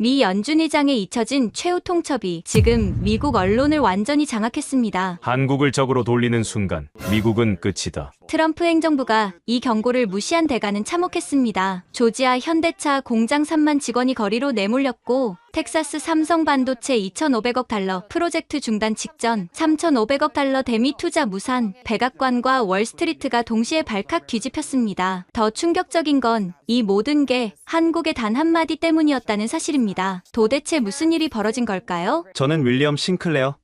미 연준의장에 잊혀진 최후 통첩이 지금 미국 언론을 완전히 장악했습니다. 한국을 적으로 돌리는 순간 미국은 끝이다. 트럼프 행정부가 이 경고를 무시한 대가는 참혹했습니다. 조지아 현대차 공장 3만 직원이 거리로 내몰렸고 텍사스 삼성 반도체 2,500억 달러 프로젝트 중단 직전 3,500억 달러 대미 투자 무산, 백악관과 월스트리트가 동시에 발칵 뒤집혔습니다. 더 충격적인 건 이 모든 게 한국의 단 한마디 때문이었다는 사실입니다. 도대체 무슨 일이 벌어진 걸까요? 저는 윌리엄 싱클레어,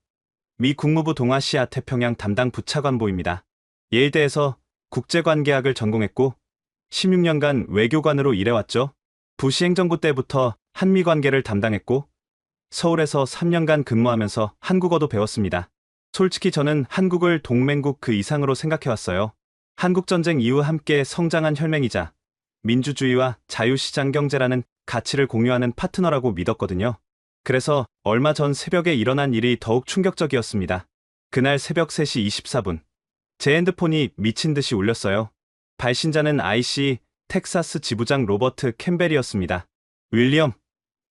미 국무부 동아시아 태평양 담당 부차관보입니다. 예일대에서 국제관계학을 전공했고 16년간 외교관으로 일해왔죠. 부시 행정부 때부터 한미 관계를 담당했고 서울에서 3년간 근무하면서 한국어도 배웠습니다. 솔직히 저는 한국을 동맹국 그 이상으로 생각해왔어요. 한국전쟁 이후 함께 성장한 혈맹이자 민주주의와 자유시장 경제라는 가치를 공유하는 파트너라고 믿었거든요. 그래서 얼마 전 새벽에 일어난 일이 더욱 충격적이었습니다. 그날 새벽 3시 24분, 제 핸드폰이 미친 듯이 울렸어요. 발신자는 IC 텍사스 지부장 로버트 캠벨이었습니다. 윌리엄,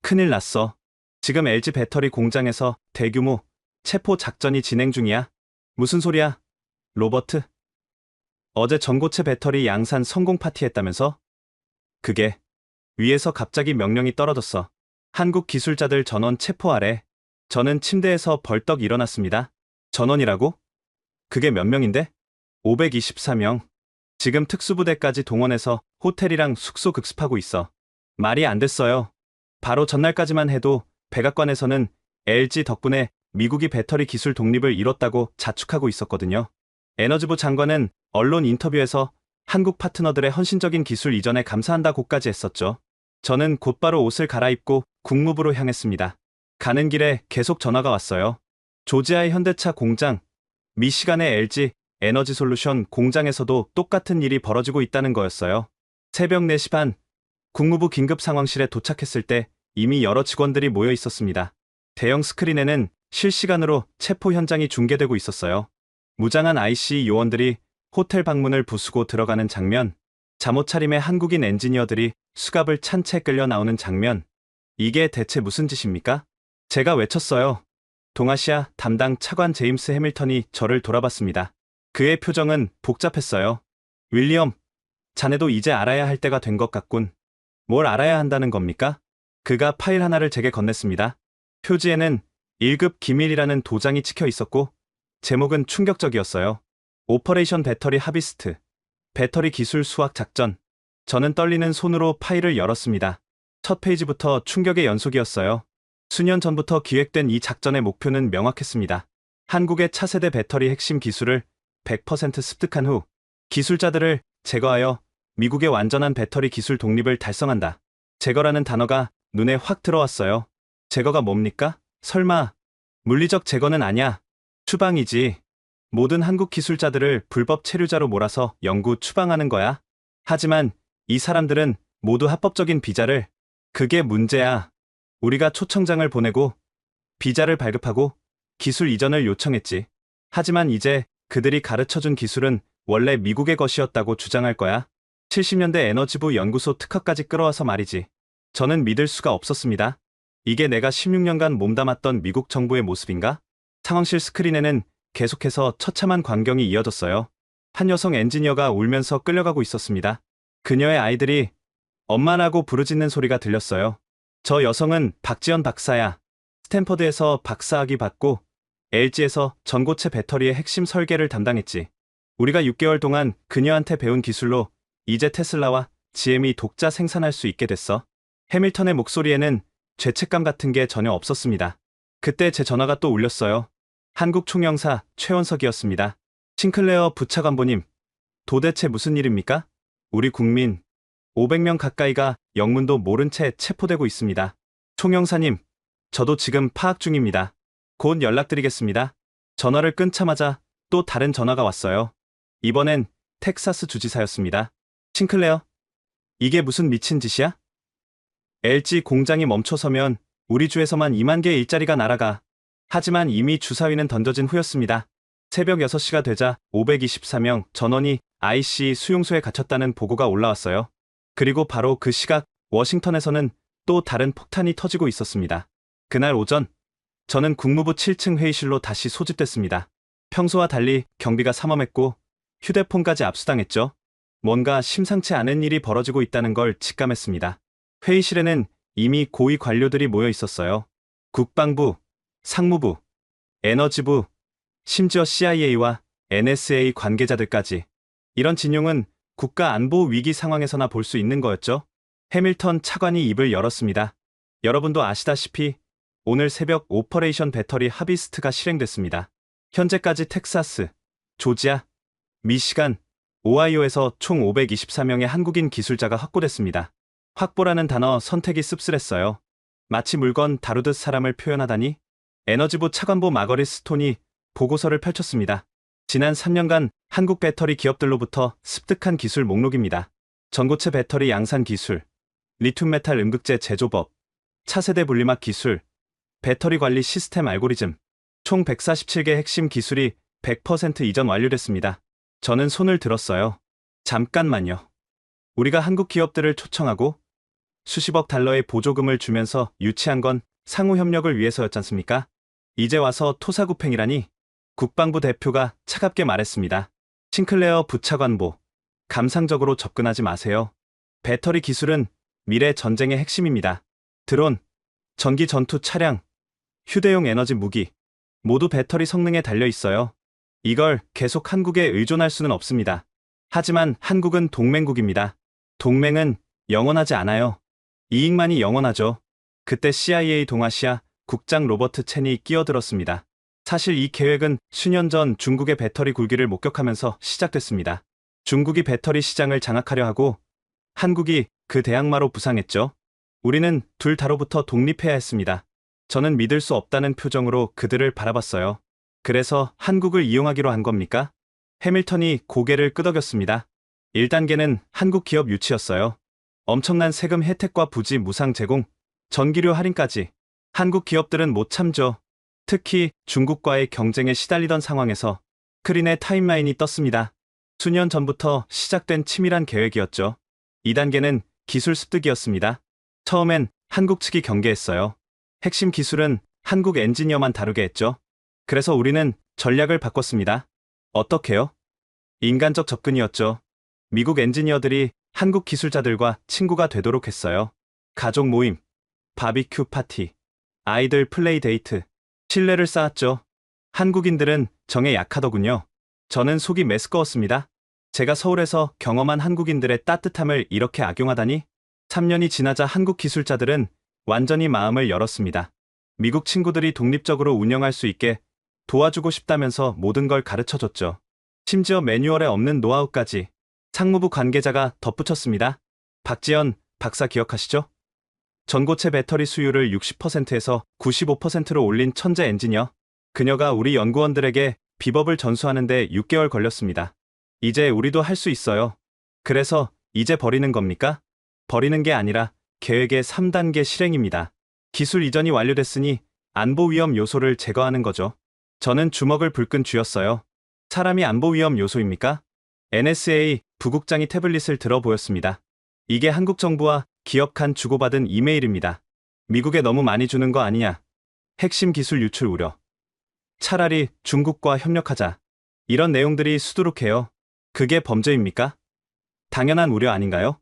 큰일 났어. 지금 LG 배터리 공장에서 대규모 체포 작전이 진행 중이야. 무슨 소리야? 로버트? 어제 전고체 배터리 양산 성공 파티했다면서? 그게 위에서 갑자기 명령이 떨어졌어. 한국 기술자들 전원 체포하래. 저는 침대에서 벌떡 일어났습니다. 전원이라고? 그게 몇 명인데? 524명. 지금 특수부대까지 동원해서 호텔이랑 숙소 급습하고 있어. 말이 안 됐어요. 바로 전날까지만 해도 백악관에서는 LG 덕분에 미국이 배터리 기술 독립을 이뤘다고 자축하고 있었거든요. 에너지부 장관은 언론 인터뷰에서 한국 파트너들의 헌신적인 기술 이전에 감사한다고까지 했었죠. 저는 곧바로 옷을 갈아입고 국무부로 향했습니다. 가는 길에 계속 전화가 왔어요. 조지아의 현대차 공장, 미시간의 LG 에너지솔루션 공장에서도 똑같은 일이 벌어지고 있다는 거였어요. 새벽 4시 반, 국무부 긴급상황실에 도착했을 때 이미 여러 직원들이 모여 있었습니다. 대형 스크린에는 실시간으로 체포 현장이 중계되고 있었어요. 무장한 IC 요원들이 호텔 방문을 부수고 들어가는 장면, 잠옷 차림의 한국인 엔지니어들이 수갑을 찬 채 끌려 나오는 장면. 이게 대체 무슨 짓입니까? 제가 외쳤어요. 동아시아 담당 차관 제임스 해밀턴이 저를 돌아봤습니다. 그의 표정은 복잡했어요. 윌리엄, 자네도 이제 알아야 할 때가 된 것 같군. 뭘 알아야 한다는 겁니까? 그가 파일 하나를 제게 건넸습니다. 표지에는 1급 기밀이라는 도장이 찍혀 있었고 제목은 충격적이었어요. 오퍼레이션 배터리 하비스트, 배터리 기술 수확 작전. 저는 떨리는 손으로 파일을 열었습니다. 첫 페이지부터 충격의 연속이었어요. 수년 전부터 기획된 이 작전의 목표는 명확했습니다. 한국의 차세대 배터리 핵심 기술을 100% 습득한 후 기술자들을 제거하여 미국의 완전한 배터리 기술 독립을 달성한다. 제거라는 단어가 눈에 확 들어왔어요. 제거가 뭡니까? 설마 물리적 제거는 아냐? 추방이지. 모든 한국 기술자들을 불법 체류자로 몰아서 영구 추방하는 거야. 하지만 이 사람들은 모두 합법적인 비자를, 그게 문제야. 우리가 초청장을 보내고 비자를 발급하고 기술 이전을 요청했지. 하지만 이제 그들이 가르쳐준 기술은 원래 미국의 것이었다고 주장할 거야. 70년대 에너지부 연구소 특허까지 끌어와서 말이지. 저는 믿을 수가 없었습니다. 이게 내가 16년간 몸담았던 미국 정부의 모습인가? 상황실 스크린에는 계속해서 처참한 광경이 이어졌어요. 한 여성 엔지니어가 울면서 끌려가고 있었습니다. 그녀의 아이들이 엄마라고 부르짖는 소리가 들렸어요. 저 여성은 박지연 박사야. 스탠퍼드에서 박사학위 받고 LG에서 전고체 배터리의 핵심 설계를 담당했지. 우리가 6개월 동안 그녀한테 배운 기술로 이제 테슬라와 GM이 독자 생산할 수 있게 됐어. 해밀턴의 목소리에는 죄책감 같은 게 전혀 없었습니다. 그때 제 전화가 또 울렸어요. 한국 총영사 최원석이었습니다. 싱클레어 부차관보님, 도대체 무슨 일입니까? 우리 국민 500명 가까이가 영문도 모른 채 체포되고 있습니다. 총영사님, 저도 지금 파악 중입니다. 곧 연락드리겠습니다. 전화를 끊자마자 또 다른 전화가 왔어요. 이번엔 텍사스 주지사였습니다. 싱클레어, 이게 무슨 미친 짓이야? LG 공장이 멈춰서면 우리 주에서만 2만 개의 일자리가 날아가. 하지만 이미 주사위는 던져진 후였습니다. 새벽 6시가 되자 524명 전원이 IC 수용소에 갇혔다는 보고가 올라왔어요. 그리고 바로 그 시각 워싱턴에서는 또 다른 폭탄이 터지고 있었습니다. 그날 오전, 저는 국무부 7층 회의실로 다시 소집됐습니다. 평소와 달리 경비가 삼엄했고 휴대폰까지 압수당했죠. 뭔가 심상치 않은 일이 벌어지고 있다는 걸 직감했습니다. 회의실에는 이미 고위 관료들이 모여 있었어요. 국방부, 상무부, 에너지부, 심지어 CIA와 NSA 관계자들까지. 이런 진용은 국가안보 위기 상황에서나 볼 수 있는 거였죠. 해밀턴 차관이 입을 열었습니다. 여러분도 아시다시피 오늘 새벽 오퍼레이션 배터리 하비스트가 실행됐습니다. 현재까지 텍사스, 조지아, 미시간, 오하이오에서 총 524명의 한국인 기술자가 확보됐습니다. 확보라는 단어 선택이 씁쓸했어요. 마치 물건 다루듯 사람을 표현하다니. 에너지부 차관보 마거릿 스톤이 보고서를 펼쳤습니다. 지난 3년간 한국 배터리 기업들로부터 습득한 기술 목록입니다. 전고체 배터리 양산 기술, 리튬 메탈 음극재 제조법, 차세대 분리막 기술, 배터리 관리 시스템 알고리즘, 총 147개 핵심 기술이 100% 이전 완료됐습니다. 저는 손을 들었어요. 잠깐만요. 우리가 한국 기업들을 초청하고 수십억 달러의 보조금을 주면서 유치한 건 상호 협력을 위해서였지 않습니까? 이제 와서 토사구팽이라니. 국방부 대표가 차갑게 말했습니다. 싱클레어 부차관보, 감상적으로 접근하지 마세요. 배터리 기술은 미래 전쟁의 핵심입니다. 드론, 전기 전투 차량, 휴대용 에너지 무기, 모두 배터리 성능에 달려 있어요. 이걸 계속 한국에 의존할 수는 없습니다. 하지만 한국은 동맹국입니다. 동맹은 영원하지 않아요. 이익만이 영원하죠. 그때 CIA 동아시아 국장 로버트 첸이 끼어들었습니다. 사실 이 계획은 수년 전 중국의 배터리 굴기를 목격하면서 시작됐습니다. 중국이 배터리 시장을 장악하려 하고 한국이 그 대항마로 부상했죠. 우리는 둘 다로부터 독립해야 했습니다. 저는 믿을 수 없다는 표정으로 그들을 바라봤어요. 그래서 한국을 이용하기로 한 겁니까? 해밀턴이 고개를 끄덕였습니다. 1단계는 한국 기업 유치였어요. 엄청난 세금 혜택과 부지 무상 제공, 전기료 할인까지. 한국 기업들은 못 참죠. 특히 중국과의 경쟁에 시달리던 상황에서 스크린에 타임라인이 떴습니다. 수년 전부터 시작된 치밀한 계획이었죠. 2단계는 기술 습득이었습니다. 처음엔 한국 측이 경계했어요. 핵심 기술은 한국 엔지니어만 다루게 했죠. 그래서 우리는 전략을 바꿨습니다. 어떻게요? 인간적 접근이었죠. 미국 엔지니어들이 한국 기술자들과 친구가 되도록 했어요. 가족 모임, 바비큐 파티, 아이들 플레이 데이트, 신뢰를 쌓았죠. 한국인들은 정에 약하더군요. 저는 속이 메스꺼웠습니다. 제가 서울에서 경험한 한국인들의 따뜻함을 이렇게 악용하다니? 3년이 지나자 한국 기술자들은 완전히 마음을 열었습니다. 미국 친구들이 독립적으로 운영할 수 있게 도와주고 싶다면서 모든 걸 가르쳐줬죠. 심지어 매뉴얼에 없는 노하우까지. 상무부 관계자가 덧붙였습니다. 박지연 박사 기억하시죠? 전고체 배터리 수율을 60%에서 95%로 올린 천재 엔지니어. 그녀가 우리 연구원들에게 비법을 전수하는데 6개월 걸렸습니다. 이제 우리도 할 수 있어요. 그래서 이제 버리는 겁니까? 버리는 게 아니라 계획의 3단계 실행입니다. 기술 이전이 완료됐으니 안보 위험 요소를 제거하는 거죠. 저는 주먹을 불끈 쥐었어요. 사람이 안보 위험 요소입니까? NSA 부국장이 태블릿을 들어 보였습니다. 이게 한국 정부와 기업 간 주고받은 이메일입니다. 미국에 너무 많이 주는 거 아니냐. 핵심 기술 유출 우려. 차라리 중국과 협력하자. 이런 내용들이 수두룩해요. 그게 범죄입니까? 당연한 우려 아닌가요?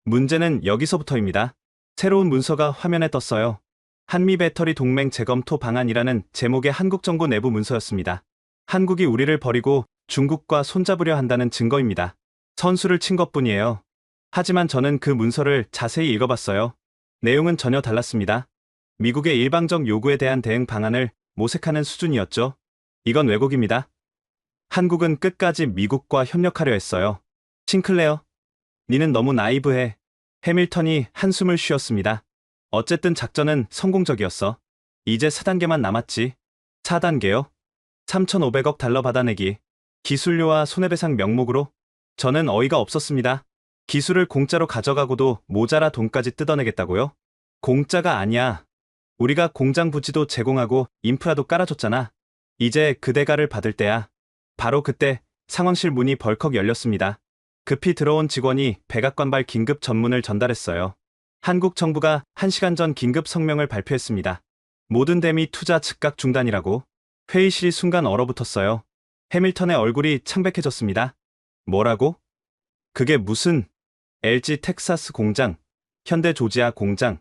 문제는 여기서부터입니다. 새로운 문서가 화면에 떴어요. 한미 배터리 동맹 재검토 방안이라는 제목의 한국 정부 내부 문서였습니다. 한국이 우리를 버리고 중국과 손잡으려 한다는 증거입니다. 선수를 친 것뿐이에요. 하지만 저는 그 문서를 자세히 읽어봤어요. 내용은 전혀 달랐습니다. 미국의 일방적 요구에 대한 대응 방안을 모색하는 수준이었죠. 이건 왜곡입니다. 한국은 끝까지 미국과 협력하려 했어요. 싱클레어, 니는 너무 나이브해. 해밀턴이 한숨을 쉬었습니다. 어쨌든 작전은 성공적이었어. 이제 4단계만 남았지. 4단계요? 3,500억 달러 받아내기. 기술료와 손해배상 명목으로? 저는 어이가 없었습니다. 기술을 공짜로 가져가고도 모자라 돈까지 뜯어내겠다고요? 공짜가 아니야. 우리가 공장 부지도 제공하고 인프라도 깔아줬잖아. 이제 그 대가를 받을 때야. 바로 그때 상황실 문이 벌컥 열렸습니다. 급히 들어온 직원이 백악관발 긴급 전문을 전달했어요. 한국 정부가 1시간 전 긴급 성명을 발표했습니다. 모든 대미 투자 즉각 중단이라고. 회의실이 순간 얼어붙었어요. 해밀턴의 얼굴이 창백해졌습니다. 뭐라고? 그게 무슨? LG 텍사스 공장, 현대 조지아 공장,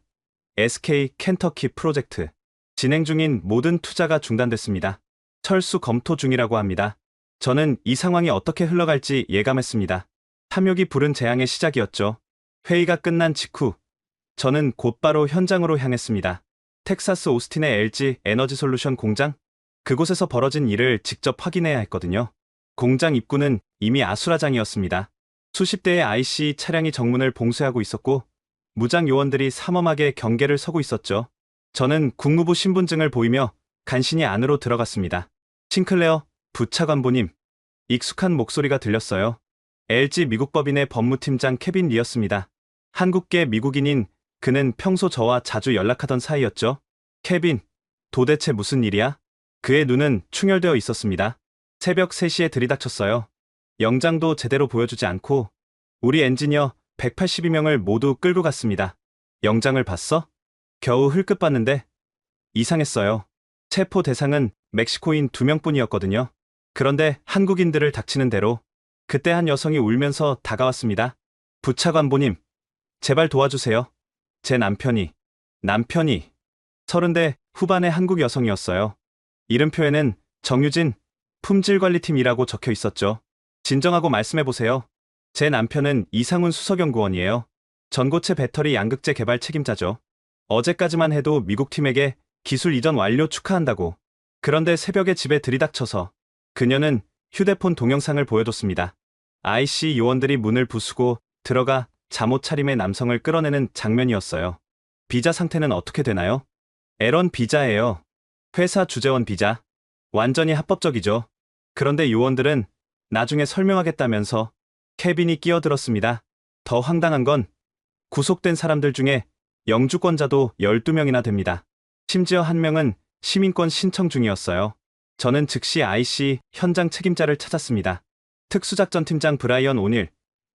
SK 켄터키 프로젝트. 진행 중인 모든 투자가 중단됐습니다. 철수 검토 중이라고 합니다. 저는 이 상황이 어떻게 흘러갈지 예감했습니다. 탐욕이 부른 재앙의 시작이었죠. 회의가 끝난 직후 저는 곧바로 현장으로 향했습니다. 텍사스 오스틴의 LG 에너지 솔루션 공장? 그곳에서 벌어진 일을 직접 확인해야 했거든요. 공장 입구는 이미 아수라장이었습니다. 수십 대의 IC 차량이 정문을 봉쇄하고 있었고 무장 요원들이 삼엄하게 경계를 서고 있었죠. 저는 국무부 신분증을 보이며 간신히 안으로 들어갔습니다. 싱클레어 부차관보님. 익숙한 목소리가 들렸어요. LG 미국법인의 법무팀장 케빈 리였습니다. 한국계 미국인인 그는 평소 저와 자주 연락하던 사이였죠. 케빈, 도대체 무슨 일이야? 그의 눈은 충혈되어 있었습니다. 새벽 3시에 들이닥쳤어요. 영장도 제대로 보여주지 않고 우리 엔지니어 182명을 모두 끌고 갔습니다. 영장을 봤어? 겨우 흘끗 봤는데 이상했어요. 체포 대상은 멕시코인 2명뿐이었거든요. 그런데 한국인들을 닥치는 대로 그때 한 여성이 울면서 다가왔습니다. 부차관보님, 제발 도와주세요. 제 남편이 30대 후반의 한국 여성이었어요. 이름표에는 정유진 품질관리팀이라고 적혀 있었죠. 진정하고 말씀해보세요. 제 남편은 이상훈 수석연구원이에요. 전고체 배터리 양극재 개발 책임자죠. 어제까지만 해도 미국 팀에게 기술 이전 완료 축하한다고. 그런데 새벽에 집에 들이닥쳐서 그녀는 휴대폰 동영상을 보여줬습니다. IC 요원들이 문을 부수고 들어가 잠옷 차림의 남성을 끌어내는 장면이었어요. 비자 상태는 어떻게 되나요? L1 비자예요. 회사 주재원 비자. 완전히 합법적이죠. 그런데 요원들은 나중에 설명하겠다면서 케빈이 끼어들었습니다. 더 황당한 건 구속된 사람들 중에 영주권자도 12명이나 됩니다. 심지어 한 명은 시민권 신청 중이었어요. 저는 즉시 IC 현장 책임자를 찾았습니다. 특수작전팀장 브라이언 오닐,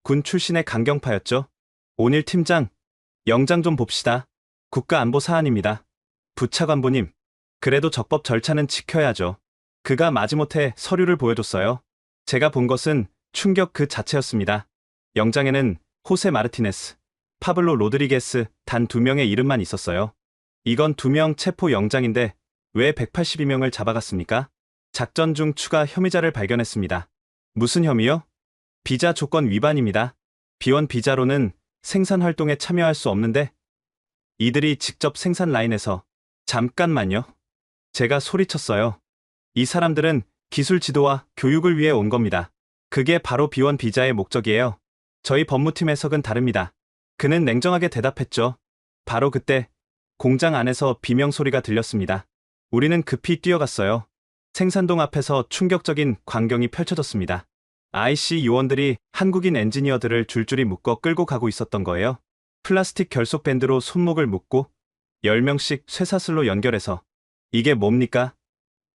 군 출신의 강경파였죠. 오닐 팀장, 영장 좀 봅시다. 국가안보 사안입니다. 부차관보님, 그래도 적법 절차는 지켜야죠. 그가 마지못해 서류를 보여줬어요. 제가 본 것은 충격 그 자체였습니다. 영장에는 호세 마르티네스, 파블로 로드리게스 단 2명의 이름만 있었어요. 이건 2명 체포 영장인데 왜 182명을 잡아갔습니까? 작전 중 추가 혐의자를 발견했습니다. 무슨 혐의요? 비자 조건 위반입니다. 비원 비자로는 생산 활동에 참여할 수 없는데 이들이 직접 생산 라인에서 잠깐만요. 제가 소리쳤어요. 이 사람들은 기술 지도와 교육을 위해 온 겁니다. 그게 바로 비원 비자의 목적이에요. 저희 법무팀 해석은 다릅니다. 그는 냉정하게 대답했죠. 바로 그때 공장 안에서 비명 소리가 들렸습니다. 우리는 급히 뛰어갔어요. 생산동 앞에서 충격적인 광경이 펼쳐졌습니다. IC 요원들이 한국인 엔지니어들을 줄줄이 묶어 끌고 가고 있었던 거예요. 플라스틱 결속 밴드로 손목을 묶고 10명씩 쇠사슬로 연결해서. 이게 뭡니까?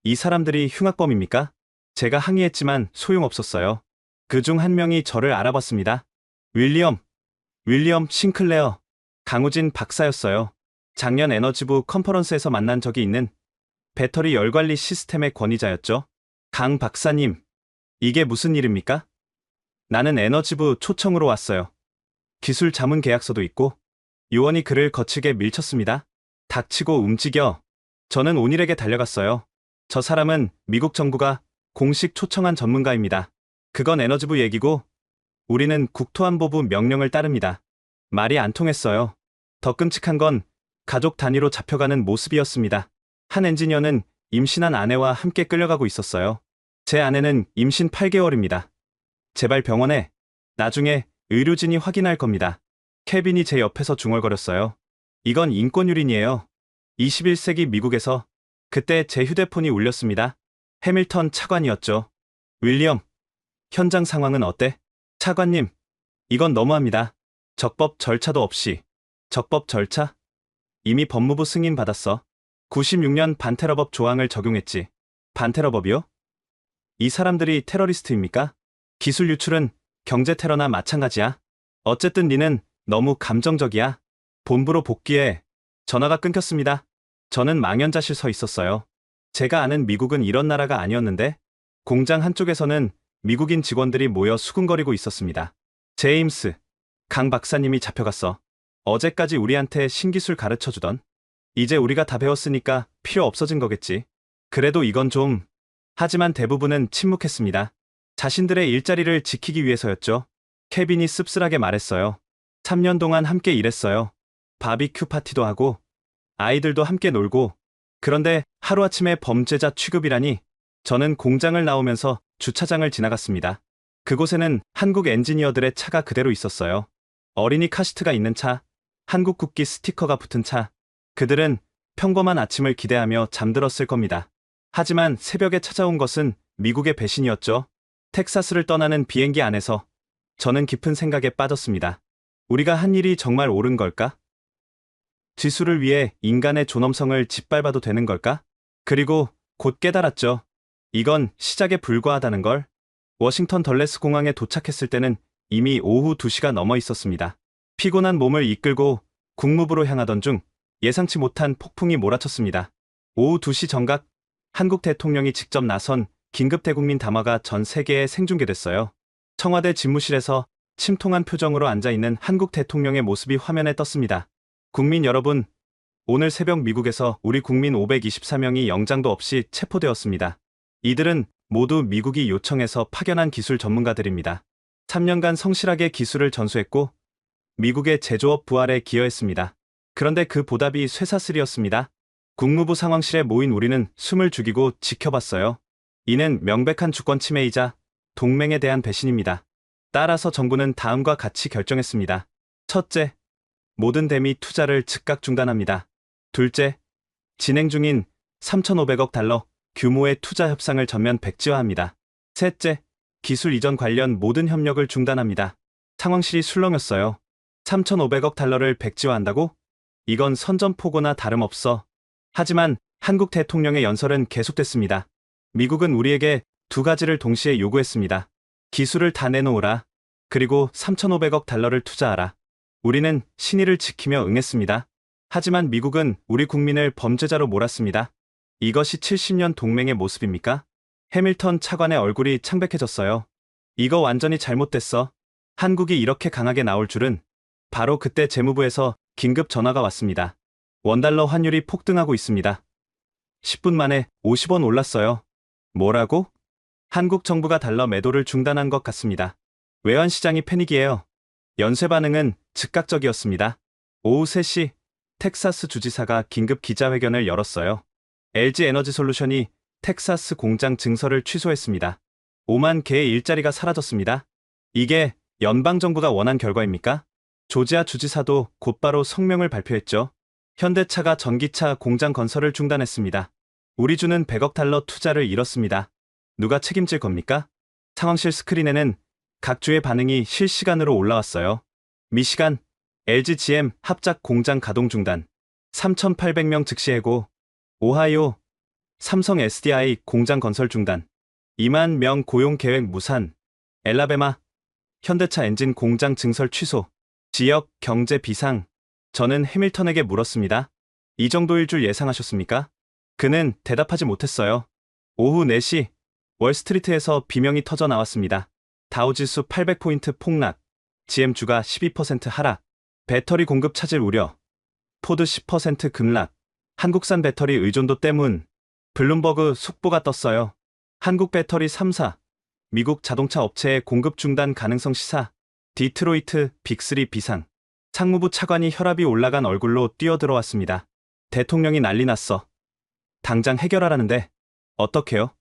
이 사람들이 흉악범입니까? 제가 항의했지만 소용없었어요. 그중 한 명이 저를 알아봤습니다. 윌리엄 싱클레어, 강우진 박사였어요. 작년 에너지부 컨퍼런스에서 만난 적이 있는 배터리 열관리 시스템의 권위자였죠. 강 박사님, 이게 무슨 일입니까? 나는 에너지부 초청으로 왔어요. 기술 자문 계약서도 있고. 요원이 그를 거칠게 밀쳤습니다. 닥치고 움직여. 저는 오닐에게 달려갔어요. 저 사람은 미국 정부가 공식 초청한 전문가입니다. 그건 에너지부 얘기고 우리는 국토안보부 명령을 따릅니다. 말이 안 통했어요. 더 끔찍한 건 가족 단위로 잡혀가는 모습이었습니다. 한 엔지니어는 임신한 아내와 함께 끌려가고 있었어요. 제 아내는 임신 8개월입니다. 제발 병원에. 나중에 의료진이 확인할 겁니다. 케빈이 제 옆에서 중얼거렸어요. 이건 인권유린이에요. 21세기 미국에서. 그때 제 휴대폰이 울렸습니다. 해밀턴 차관이었죠. 윌리엄, 현장 상황은 어때? 차관님, 이건 너무합니다. 적법 절차도 없이. 적법 절차? 이미 법무부 승인 받았어. 96년 반테러법 조항을 적용했지. 반테러법이요? 이 사람들이 테러리스트입니까? 기술 유출은 경제 테러나 마찬가지야. 어쨌든 니는 너무 감정적이야. 본부로 복귀해 전화가 끊겼습니다. 저는 망연자실 서 있었어요. 제가 아는 미국은 이런 나라가 아니었는데 공장 한쪽에서는 미국인 직원들이 모여 수군거리고 있었습니다. 제임스, 강 박사님이 잡혀갔어. 어제까지 우리한테 신기술 가르쳐주던. 이제 우리가 다 배웠으니까 필요 없어진 거겠지. 그래도 이건 좀. 하지만 대부분은 침묵했습니다. 자신들의 일자리를 지키기 위해서였죠. 케빈이 씁쓸하게 말했어요. 3년 동안 함께 일했어요. 바비큐 파티도 하고 아이들도 함께 놀고. 그런데 하루아침에 범죄자 취급이라니. 저는 공장을 나오면서 주차장을 지나갔습니다. 그곳에는 한국 엔지니어들의 차가 그대로 있었어요. 어린이 카시트가 있는 차, 한국 국기 스티커가 붙은 차. 그들은 평범한 아침을 기대하며 잠들었을 겁니다. 하지만 새벽에 찾아온 것은 미국의 배신이었죠. 텍사스를 떠나는 비행기 안에서 저는 깊은 생각에 빠졌습니다. 우리가 한 일이 정말 옳은 걸까? 지수를 위해 인간의 존엄성을 짓밟아도 되는 걸까? 그리고 곧 깨달았죠. 이건 시작에 불과하다는 걸. 워싱턴 덜레스 공항에 도착했을 때는 이미 오후 2시가 넘어 있었습니다. 피곤한 몸을 이끌고 국무부로 향하던 중 예상치 못한 폭풍이 몰아쳤습니다. 오후 2시 정각, 한국 대통령이 직접 나선 긴급 대국민 담화가 전 세계에 생중계됐어요. 청와대 집무실에서 침통한 표정으로 앉아있는 한국 대통령의 모습이 화면에 떴습니다. 국민 여러분, 오늘 새벽 미국에서 우리 국민 524명이 영장도 없이 체포되었습니다. 이들은 모두 미국이 요청해서 파견한 기술 전문가들입니다. 3년간 성실하게 기술을 전수했고 미국의 제조업 부활에 기여했습니다. 그런데 그 보답이 쇠사슬이었습니다. 국무부 상황실에 모인 우리는 숨을 죽이고 지켜봤어요. 이는 명백한 주권 침해이자 동맹에 대한 배신입니다. 따라서 정부는 다음과 같이 결정했습니다. 첫째, 모든 대미 투자를 즉각 중단합니다. 둘째, 진행 중인 3,500억 달러 규모의 투자 협상을 전면 백지화합니다. 셋째, 기술 이전 관련 모든 협력을 중단합니다. 상황실이 술렁였어요. 3,500억 달러를 백지화한다고? 이건 선전포고나 다름없어. 하지만 한국 대통령의 연설은 계속됐습니다. 미국은 우리에게 두 가지를 동시에 요구했습니다. 기술을 다 내놓으라. 그리고 3,500억 달러를 투자하라. 우리는 신의를 지키며 응했습니다. 하지만 미국은 우리 국민을 범죄자로 몰았습니다. 이것이 70년 동맹의 모습입니까? 해밀턴 차관의 얼굴이 창백해졌어요. 이거 완전히 잘못됐어. 한국이 이렇게 강하게 나올 줄은. 바로 그때 재무부에서 긴급 전화가 왔습니다. 원달러 환율이 폭등하고 있습니다. 10분 만에 50원 올랐어요. 뭐라고? 한국 정부가 달러 매도를 중단한 것 같습니다. 외환시장이 패닉이에요. 연쇄 반응은 즉각적이었습니다. 오후 3시 텍사스 주지사가 긴급 기자회견을 열었어요. LG 에너지솔루션이 텍사스 공장 증설을 취소했습니다. 5만 개의 일자리가 사라졌습니다. 이게 연방정부가 원한 결과입니까? 조지아 주지사도 곧바로 성명을 발표했죠. 현대차가 전기차 공장 건설을 중단했습니다. 우리 주는 100억 달러 투자를 잃었습니다. 누가 책임질 겁니까? 상황실 스크린에는 각 주의 반응이 실시간으로 올라왔어요. 미시간, LG GM 합작 공장 가동 중단, 3,800명 즉시 해고. 오하이오, 삼성 SDI 공장 건설 중단, 2만 명 고용 계획 무산. 엘라베마, 현대차 엔진 공장 증설 취소. 지역 경제 비상. 저는 해밀턴에게 물었습니다. 이 정도일 줄 예상하셨습니까? 그는 대답하지 못했어요. 오후 4시 월스트리트에서 비명이 터져 나왔습니다. 다우지수 800포인트 폭락, GM주가 12% 하락, 배터리 공급 차질 우려, 포드 10% 급락, 한국산 배터리 의존도 때문. 블룸버그 속보가 떴어요. 한국 배터리 3사, 미국 자동차 업체의 공급 중단 가능성 시사, 디트로이트 빅3 비상. 상무부 차관이 혈압이 올라간 얼굴로 뛰어들어왔습니다. 대통령이 난리 났어. 당장 해결하라는데. 어떡해요?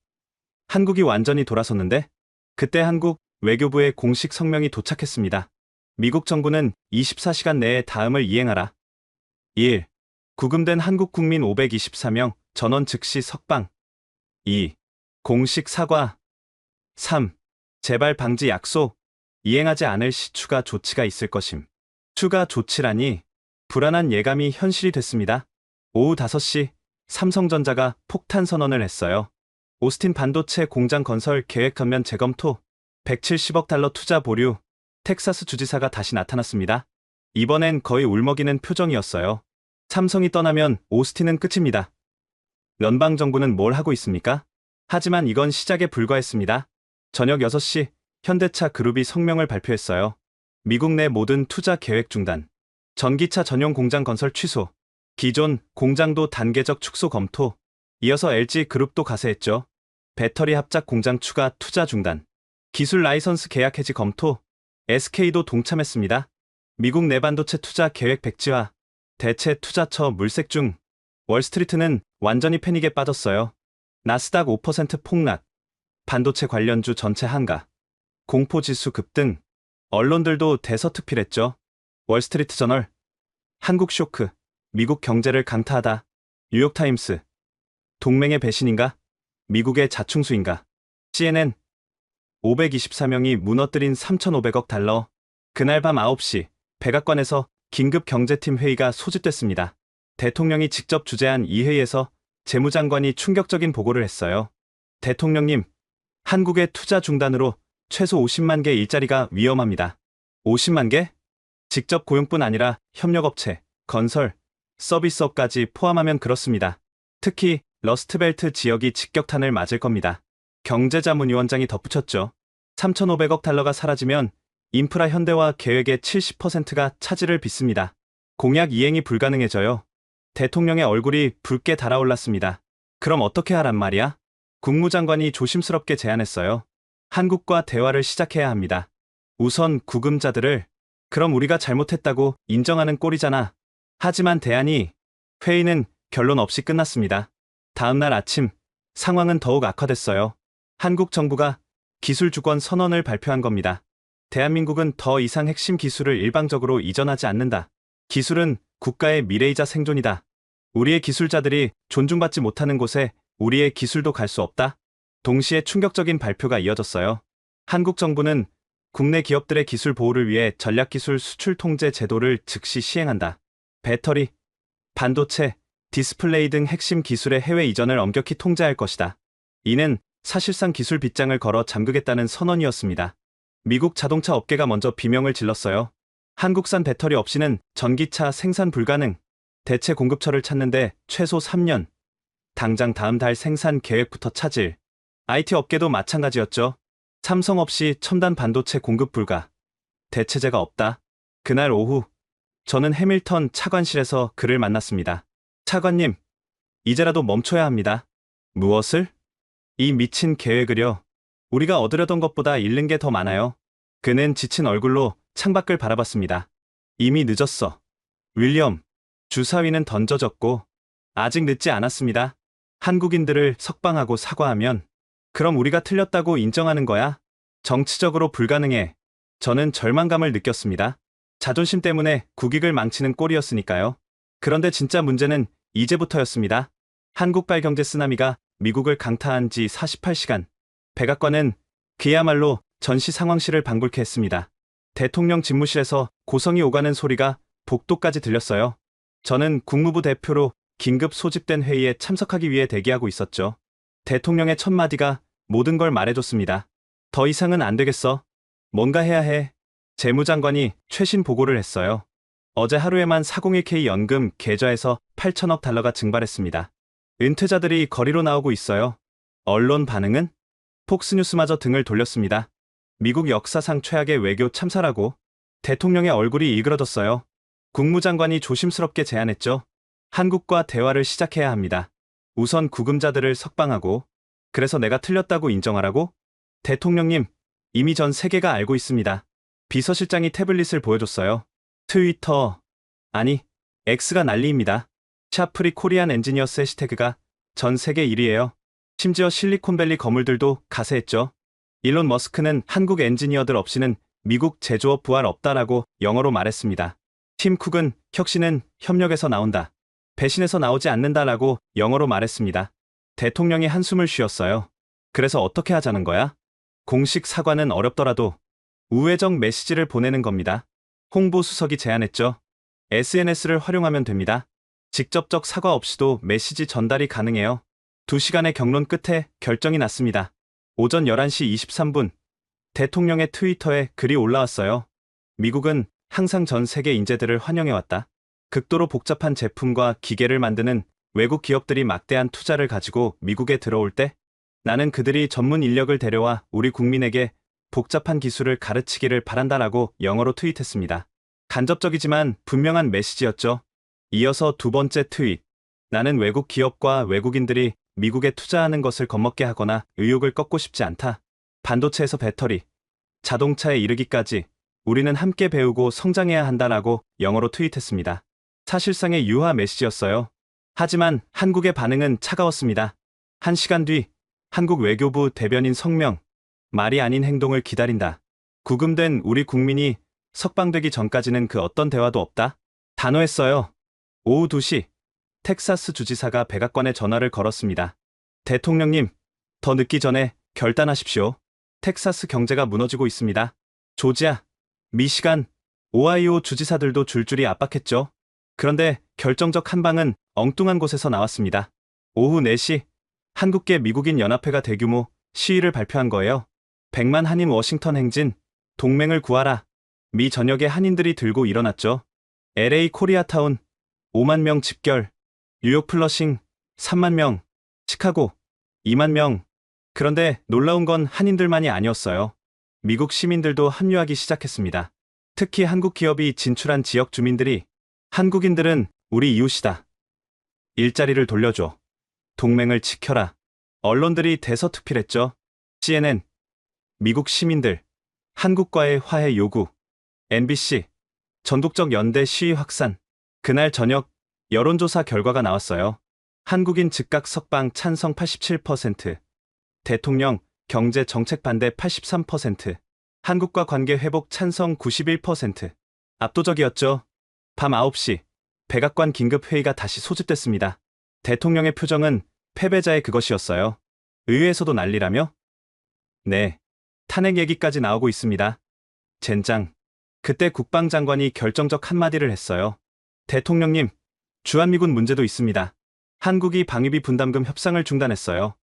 한국이 완전히 돌아섰는데? 그때 한국 외교부의 공식 성명이 도착했습니다. 미국 정부는 24시간 내에 다음을 이행하라. 1. 구금된 한국 국민 524명 전원 즉시 석방. 2. 공식 사과. 3. 재발 방지 약속. 이행하지 않을 시 추가 조치가 있을 것임. 추가 조치라니. 불안한 예감이 현실이 됐습니다. 오후 5시 삼성전자가 폭탄 선언을 했어요. 오스틴 반도체 공장 건설 계획 전면 재검토. 170억 달러 투자 보류. 텍사스 주지사가 다시 나타났습니다. 이번엔 거의 울먹이는 표정이었어요. 삼성이 떠나면 오스틴은 끝입니다. 연방정부는 뭘 하고 있습니까? 하지만 이건 시작에 불과했습니다. 저녁 6시 현대차 그룹이 성명을 발표했어요. 미국 내 모든 투자 계획 중단, 전기차 전용 공장 건설 취소, 기존 공장도 단계적 축소 검토, 이어서 LG 그룹도 가세했죠. 배터리 합작 공장 추가 투자 중단, 기술 라이선스 계약 해지 검토, SK도 동참했습니다. 미국 내 반도체 투자 계획 백지화, 대체 투자처 물색 중, 월스트리트는 완전히 패닉에 빠졌어요. 나스닥 5% 폭락, 반도체 관련주 전체 한가, 공포지수 급등, 언론들도 대서특필했죠. 월스트리트 저널, 한국 쇼크, 미국 경제를 강타하다, 뉴욕타임스, 동맹의 배신인가? 미국의 자충수인가? CNN, 524명이 무너뜨린 3,500억 달러, 그날 밤 9시, 백악관에서 긴급 경제팀 회의가 소집됐습니다. 대통령이 직접 주재한 이 회의에서 재무장관이 충격적인 보고를 했어요. 대통령님, 한국의 투자 중단으로 최소 50만 개 일자리가 위험합니다. 50만 개? 직접 고용뿐 아니라 협력업체, 건설, 서비스업까지 포함하면 그렇습니다. 특히 러스트벨트 지역이 직격탄을 맞을 겁니다. 경제자문위원장이 덧붙였죠. 3,500억 달러가 사라지면 인프라 현대화 계획의 70%가 차질을 빚습니다. 공약 이행이 불가능해져요. 대통령의 얼굴이 붉게 달아올랐습니다. 그럼 어떻게 하란 말이야? 국무장관이 조심스럽게 제안했어요. 한국과 대화를 시작해야 합니다. 우선 구금자들을, 그럼 우리가 잘못했다고 인정하는 꼴이잖아. 하지만 회의는 결론 없이 끝났습니다. 다음 날 아침, 상황은 더욱 악화됐어요. 한국 정부가 기술주권 선언을 발표한 겁니다. 대한민국은 더 이상 핵심 기술을 일방적으로 이전하지 않는다. 기술은 국가의 미래이자 생존이다. 우리의 기술자들이 존중받지 못하는 곳에 우리의 기술도 갈 수 없다. 동시에 충격적인 발표가 이어졌어요. 한국 정부는 국내 기업들의 기술 보호를 위해 전략기술 수출 통제 제도를 즉시 시행한다. 배터리, 반도체, 디스플레이 등 핵심 기술의 해외 이전을 엄격히 통제할 것이다. 이는 사실상 기술 빗장을 걸어 잠그겠다는 선언이었습니다. 미국 자동차 업계가 먼저 비명을 질렀어요. 한국산 배터리 없이는 전기차 생산 불가능, 대체 공급처를 찾는데 최소 3년, 당장 다음 달 생산 계획부터 차질. IT 업계도 마찬가지였죠. 삼성 없이 첨단 반도체 공급 불가, 대체제가 없다. 그날 오후, 저는 해밀턴 차관실에서 그를 만났습니다. 차관님, 이제라도 멈춰야 합니다. 무엇을? 이 미친 계획을요. 우리가 얻으려던 것보다 잃는 게 더 많아요. 그는 지친 얼굴로 창밖을 바라봤습니다. 이미 늦었어. 윌리엄, 주사위는 던져졌고 아직 늦지 않았습니다. 한국인들을 석방하고 사과하면 그럼 우리가 틀렸다고 인정하는 거야? 정치적으로 불가능해. 저는 절망감을 느꼈습니다. 자존심 때문에 국익을 망치는 꼴이었으니까요. 그런데 진짜 문제는 이제부터였습니다. 한국발 경제 쓰나미가 미국을 강타한 지 48시간. 백악관은 그야말로 전시 상황실을 방불케 했습니다. 대통령 집무실에서 고성이 오가는 소리가 복도까지 들렸어요. 저는 국무부 대표로 긴급 소집된 회의에 참석하기 위해 대기하고 있었죠. 대통령의 첫 마디가 모든 걸 말해줬습니다. 더 이상은 안 되겠어. 뭔가 해야 해. 재무장관이 최신 보고를 했어요. 어제 하루에만 401k 연금 계좌에서 8천억 달러가 증발했습니다. 은퇴자들이 거리로 나오고 있어요. 언론 반응은? 폭스뉴스마저 등을 돌렸습니다. 미국 역사상 최악의 외교 참사라고. 대통령의 얼굴이 일그러졌어요. 국무장관이 조심스럽게 제안했죠. 한국과 대화를 시작해야 합니다. 우선 구금자들을 석방하고. 그래서 내가 틀렸다고 인정하라고? 대통령님, 이미 전 세계가 알고 있습니다. 비서실장이 태블릿을 보여줬어요. 트위터, 아니, X가 난리입니다. 샤프리 코리안 엔지니어스 해시태그가 전 세계 1위예요. 심지어 실리콘밸리 거물들도 가세했죠. 일론 머스크는 한국 엔지니어들 없이는 미국 제조업 부활 없다라고 영어로 말했습니다. 팀 쿡은 혁신은 협력에서 나온다. 배신에서 나오지 않는다라고 영어로 말했습니다. 대통령이 한숨을 쉬었어요. 그래서 어떻게 하자는 거야? 공식 사과는 어렵더라도 우회적 메시지를 보내는 겁니다. 홍보수석이 제안했죠. SNS를 활용하면 됩니다. 직접적 사과 없이도 메시지 전달이 가능해요. 2시간의 경론 끝에 결정이 났습니다. 오전 11시 23분, 대통령의 트위터에 글이 올라왔어요. 미국은 항상 전 세계 인재들을 환영해왔다. 극도로 복잡한 제품과 기계를 만드는 외국 기업들이 막대한 투자를 가지고 미국에 들어올 때 나는 그들이 전문 인력을 데려와 우리 국민에게 복잡한 기술을 가르치기를 바란다라고 영어로 트윗했습니다. 간접적이지만 분명한 메시지였죠. 이어서 두 번째 트윗. 나는 외국 기업과 외국인들이 미국에 투자하는 것을 겁먹게 하거나 의욕을 꺾고 싶지 않다. 반도체에서 배터리, 자동차에 이르기까지 우리는 함께 배우고 성장해야 한다라고 영어로 트윗했습니다. 사실상의 유화 메시지였어요. 하지만 한국의 반응은 차가웠습니다. 1시간 뒤 한국 외교부 대변인 성명, 말이 아닌 행동을 기다린다. 구금된 우리 국민이 석방되기 전까지는 그 어떤 대화도 없다. 단호했어요. 오후 2시 텍사스 주지사가 백악관에 전화를 걸었습니다. 대통령님, 더 늦기 전에 결단하십시오. 텍사스 경제가 무너지고 있습니다. 조지아, 미시간, 오하이오 주지사들도 줄줄이 압박했죠. 그런데 결정적 한 방은 엉뚱한 곳에서 나왔습니다. 오후 4시 한국계 미국인 연합회가 대규모 시위를 발표한 거예요. 100만 한인 워싱턴 행진, 동맹을 구하라. 미 전역의 한인들이 들고 일어났죠. LA 코리아타운, 5만 명 집결, 뉴욕 플러싱, 3만 명, 시카고, 2만 명. 그런데 놀라운 건 한인들만이 아니었어요. 미국 시민들도 합류하기 시작했습니다. 특히 한국 기업이 진출한 지역 주민들이 한국인들은 우리 이웃이다. 일자리를 돌려줘. 동맹을 지켜라. 언론들이 대서특필했죠. CNN, 미국 시민들, 한국과의 화해 요구, MBC, 전국적 연대 시위 확산. 그날 저녁 여론조사 결과가 나왔어요. 한국인 즉각 석방 찬성 87%, 대통령 경제 정책 반대 83%, 한국과 관계 회복 찬성 91%. 압도적이었죠. 밤 9시 백악관 긴급회의가 다시 소집됐습니다. 대통령의 표정은 패배자의 그것이었어요. 의회에서도 난리라며? 네. 탄핵 얘기까지 나오고 있습니다. 젠장. 그때 국방장관이 결정적 한마디를 했어요. 대통령님, 주한미군 문제도 있습니다. 한국이 방위비 분담금 협상을 중단했어요.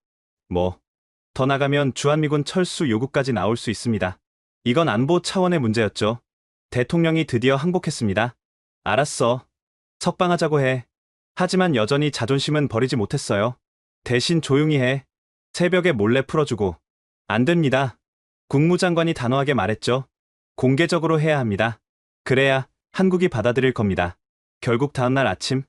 더 나가면 주한미군 철수 요구까지 나올 수 있습니다. 이건 안보 차원의 문제였죠. 대통령이 드디어 항복했습니다. 알았어. 석방하자고 해. 하지만 여전히 자존심은 버리지 못했어요. 대신 조용히 해. 새벽에 몰래 풀어주고. 안 됩니다. 국무장관이 단호하게 말했죠. 공개적으로 해야 합니다. 그래야 한국이 받아들일 겁니다. 결국 다음날 아침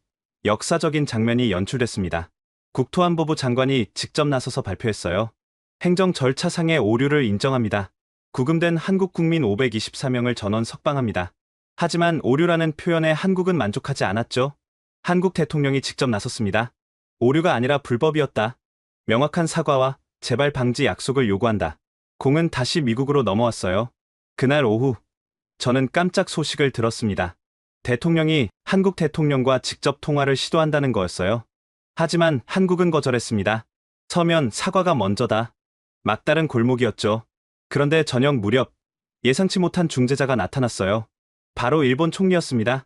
역사적인 장면이 연출됐습니다. 국토안보부 장관이 직접 나서서 발표했어요. 행정 절차상의 오류를 인정합니다. 구금된 한국 국민 524명을 전원 석방합니다. 하지만 오류라는 표현에 한국은 만족하지 않았죠. 한국 대통령이 직접 나섰습니다. 오류가 아니라 불법이었다. 명확한 사과와 재발 방지 약속을 요구한다. 공은 다시 미국으로 넘어왔어요. 그날 오후 저는 깜짝 소식을 들었습니다. 대통령이 한국 대통령과 직접 통화를 시도한다는 거였어요. 하지만 한국은 거절했습니다. 서면 사과가 먼저다. 막다른 골목이었죠. 그런데 저녁 무렵 예상치 못한 중재자가 나타났어요. 바로 일본 총리였습니다.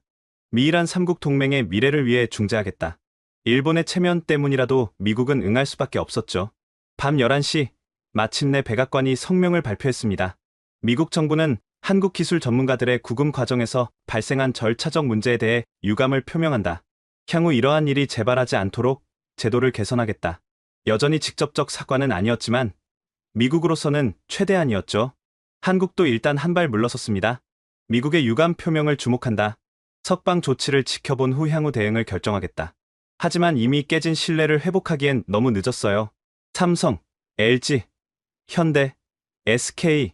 미일한 삼국 동맹의 미래를 위해 중재하겠다. 일본의 체면 때문이라도 미국은 응할 수밖에 없었죠. 밤 11시 마침내 백악관이 성명을 발표했습니다. 미국 정부는 한국 기술 전문가들의 구금 과정에서 발생한 절차적 문제에 대해 유감을 표명한다. 향후 이러한 일이 재발하지 않도록 제도를 개선하겠다. 여전히 직접적 사과는 아니었지만 미국으로서는 최대한이었죠. 한국도 일단 한 발 물러섰습니다. 미국의 유감 표명을 주목한다. 석방 조치를 지켜본 후 향후 대응을 결정하겠다. 하지만 이미 깨진 신뢰를 회복하기엔 너무 늦었어요. 삼성, LG, 현대, SK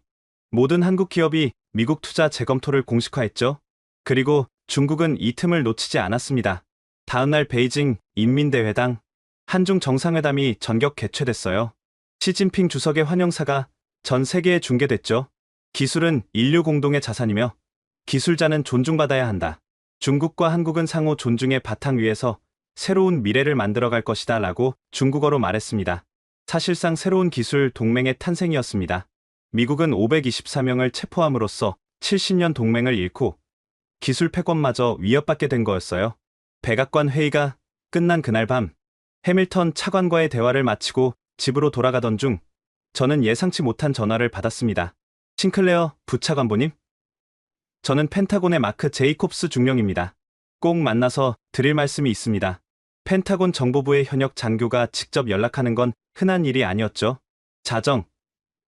모든 한국 기업이 미국 투자 재검토를 공식화했죠. 그리고 중국은 이 틈을 놓치지 않았습니다. 다음날 베이징 인민대회당 한중 정상회담이 전격 개최됐어요. 시진핑 주석의 환영사가 전 세계에 중계됐죠. 기술은 인류 공동의 자산이며 기술자는 존중받아야 한다. 중국과 한국은 상호 존중의 바탕 위에서 새로운 미래를 만들어갈 것이다 라고 중국어로 말했습니다. 사실상 새로운 기술 동맹의 탄생이었습니다. 미국은 524명을 체포함으로써 70년 동맹을 잃고 기술 패권마저 위협받게 된 거였어요. 백악관 회의가 끝난 그날 밤 해밀턴 차관과의 대화를 마치고 집으로 돌아가던 중 저는 예상치 못한 전화를 받았습니다. 싱클레어 부차관보님? 저는 펜타곤의 마크 제이콥스 중령입니다. 꼭 만나서 드릴 말씀이 있습니다. 펜타곤 정보부의 현역 장교가 직접 연락하는 건 흔한 일이 아니었죠. 자정,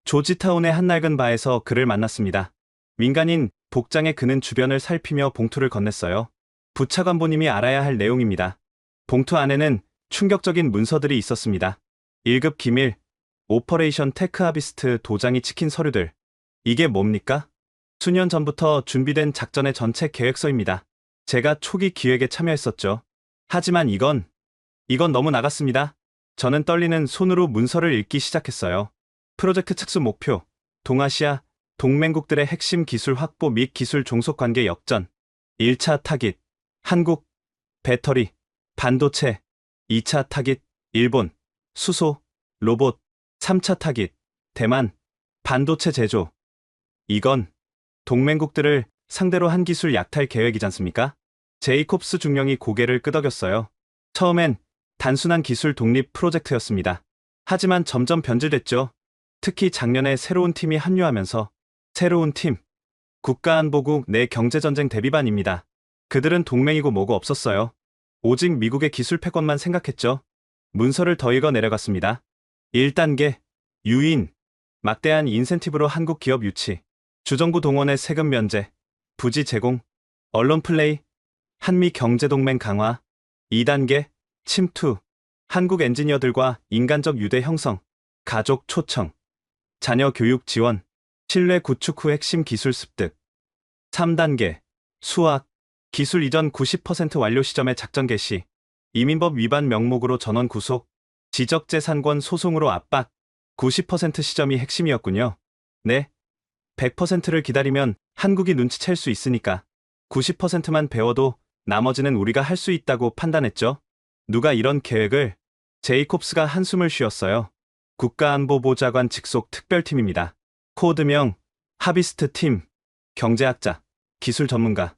조지타운의 한 낡은 바에서 그를 만났습니다. 민간인 복장의 그는 주변을 살피며 봉투를 건넸어요. 부차관보님이 알아야 할 내용입니다. 봉투 안에는 충격적인 문서들이 있었습니다. 1급 기밀, 오퍼레이션 테크하비스트 도장이 찍힌 서류들. 이게 뭡니까? 수년 전부터 준비된 작전의 전체 계획서입니다. 제가 초기 기획에 참여했었죠. 하지만 이건 너무 나갔습니다. 저는 떨리는 손으로 문서를 읽기 시작했어요. 프로젝트 착수 목표, 동아시아, 동맹국들의 핵심 기술 확보 및 기술 종속 관계 역전. 1차 타깃, 한국, 배터리, 반도체. 2차 타깃, 일본, 수소, 로봇. 3차 타깃, 대만, 반도체 제조. 이건 동맹국들을 상대로 한 기술 약탈 계획이잖습니까? 제이콥스 중령이 고개를 끄덕였어요. 처음엔 단순한 기술 독립 프로젝트였습니다. 하지만 점점 변질됐죠. 특히 작년에 새로운 팀이 합류하면서. 새로운 팀, 국가안보국 내 경제전쟁 대비반입니다. 그들은 동맹이고 뭐고 없었어요. 오직 미국의 기술 패권만 생각했죠. 문서를 더 읽어 내려갔습니다. 1단계, 유인, 막대한 인센티브로 한국 기업 유치, 주정부 동원의 세금 면제, 부지 제공, 언론 플레이, 한미 경제동맹 강화. 2단계, 침투, 한국 엔지니어들과 인간적 유대 형성, 가족 초청, 자녀 교육 지원, 신뢰 구축 후 핵심 기술 습득. 3단계, 수학, 기술 이전 90% 완료 시점에 작전 개시, 이민법 위반 명목으로 전원 구속, 지적재산권 소송으로 압박. 90% 시점이 핵심이었군요. 네, 100%를 기다리면 한국이 눈치챌 수 있으니까 90%만 배워도 나머지는 우리가 할 수 있다고 판단했죠. 누가 이런 계획을? 제이콥스가 한숨을 쉬었어요. 국가안보보좌관 직속 특별팀입니다. 코드명, 하비스트 팀, 경제학자, 기술 전문가,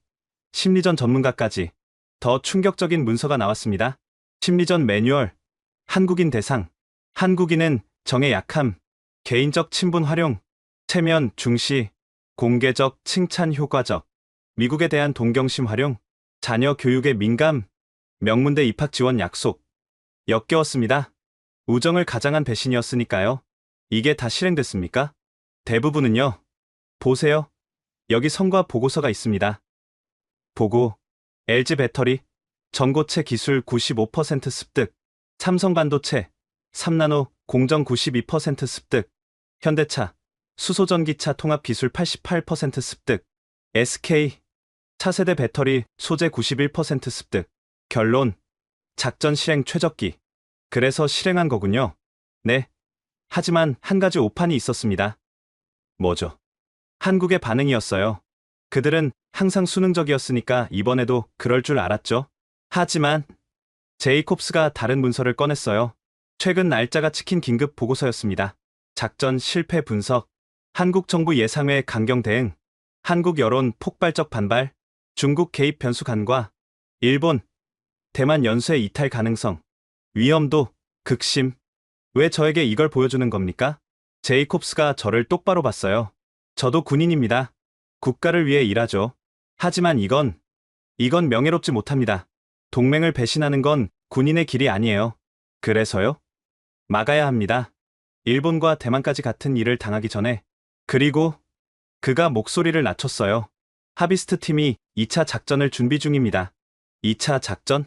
심리전 전문가까지. 더 충격적인 문서가 나왔습니다. 심리전 매뉴얼, 한국인 대상, 한국인은 정의 약함, 개인적 친분 활용, 체면 중시, 공개적 칭찬 효과적, 미국에 대한 동경심 활용, 자녀 교육에 민감, 명문대 입학 지원 약속. 역겨웠습니다. 우정을 가장한 배신이었으니까요. 이게 다 실행됐습니까? 대부분은요. 보세요. 여기 성과 보고서가 있습니다. 보고, LG 배터리, 전고체 기술 95% 습득, 삼성 반도체, 3나노 공정 92% 습득, 현대차, 수소전기차 통합 기술 88% 습득, SK, 차세대 배터리 소재 91% 습득. 결론, 작전 실행 최적기. 그래서 실행한 거군요. 네. 하지만 한 가지 오판이 있었습니다. 뭐죠? 한국의 반응이었어요. 그들은 항상 수능적이었으니까 이번에도 그럴 줄 알았죠. 하지만 제이콥스가 다른 문서를 꺼냈어요. 최근 날짜가 찍힌 긴급 보고서였습니다. 작전 실패 분석, 한국 정부 예상외 강경 대응, 한국 여론 폭발적 반발, 중국 개입 변수 간과, 일본, 대만 연쇄 이탈 가능성, 위험도 극심. 왜 저에게 이걸 보여주는 겁니까? 제이콥스가 저를 똑바로 봤어요. 저도 군인입니다. 국가를 위해 일하죠. 하지만 이건 명예롭지 못합니다. 동맹을 배신하는 건 군인의 길이 아니에요. 그래서요? 막아야 합니다. 일본과 대만까지 같은 일을 당하기 전에. 그리고 그가 목소리를 낮췄어요. 하비스트 팀이 2차 작전을 준비 중입니다. 2차 작전?